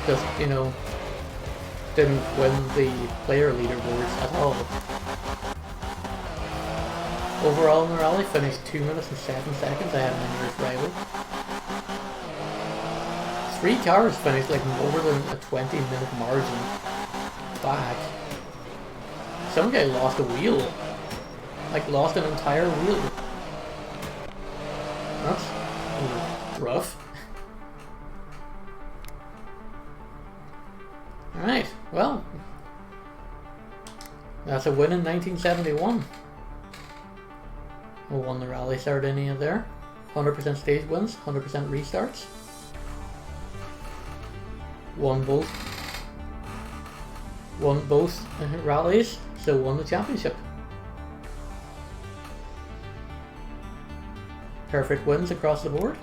Just, you know, didn't win the player leaderboards at all. Overall in the rally, finished 2 minutes and 7 seconds ahead of my nearest rival. 3 cars finished like more than a 20-minute margin back. Some guy lost a wheel. Like, lost an entire wheel. That's rough. Alright, well, that's a win in 1971. We won the Rally Sardinia there. 100% stage wins, 100% restarts. won both rallies, so won the championship. Perfect wins across the board.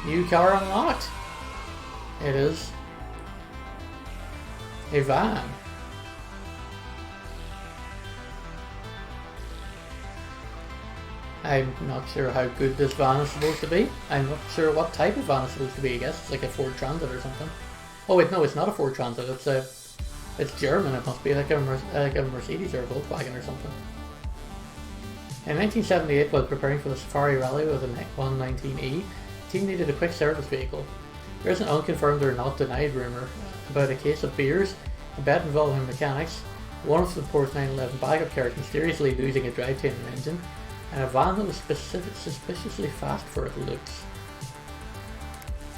New car unlocked. It is a van. I'm not sure how good this van is supposed to be. I'm not sure what type of van it's supposed to be. I guess it's like a Ford Transit or something. Oh wait, no, it's not a Ford Transit. It's German. It must be like a Mercedes or a Volkswagen or something. In 1978, while preparing for the Safari Rally with a 119E, the team needed a quick service vehicle. There is an unconfirmed or not denied rumour about a case of beers, a bet involving mechanics, one of the Porsche 911 backup cars mysteriously losing a drivetrain and engine, and a van that was suspiciously fast for its looks.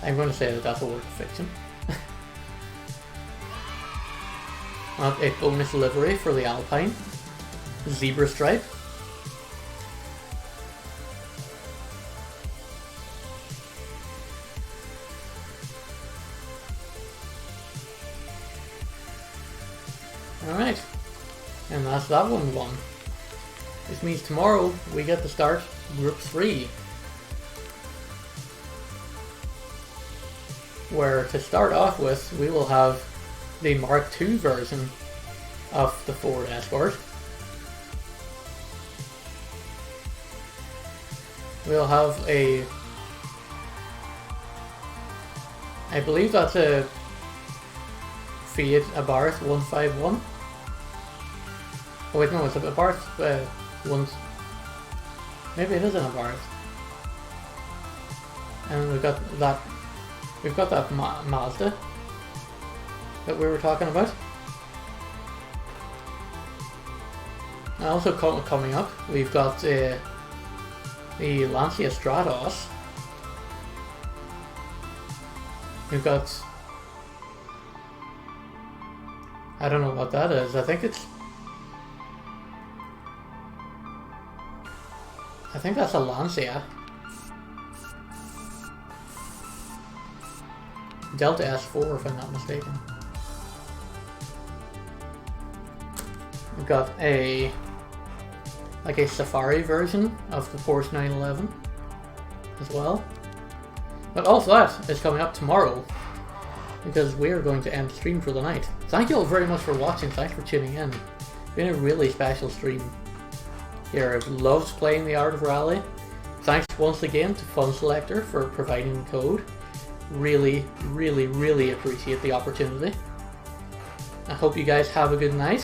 I'm going to say that that's a work of fiction. A bonus livery for the Alpine, zebra stripe. Alright, and that's that one won. This means tomorrow we get to start Group 3. Where to start off with, we will have the Mark II version of the Ford Escort. We'll have I believe that's a Fiat Abarth 151. Oh wait, no, it's a Abarth maybe it is an Abarth. And we've got that Mazda that we were talking about. And also coming up, we've got the Lancia Stratos. We've got, I don't know what that is. I think that's a Lancia. Delta S4 if I'm not mistaken. We've got a Safari version of the Porsche 911 as well. But all of that is coming up tomorrow because we are going to end the stream for the night. Thank you all very much for watching. Thanks for tuning in. It's been a really special stream here. I've loved playing the Art of Rally. Thanks once again to Funselektor for providing the code. Really, really, really appreciate the opportunity. I hope you guys have a good night.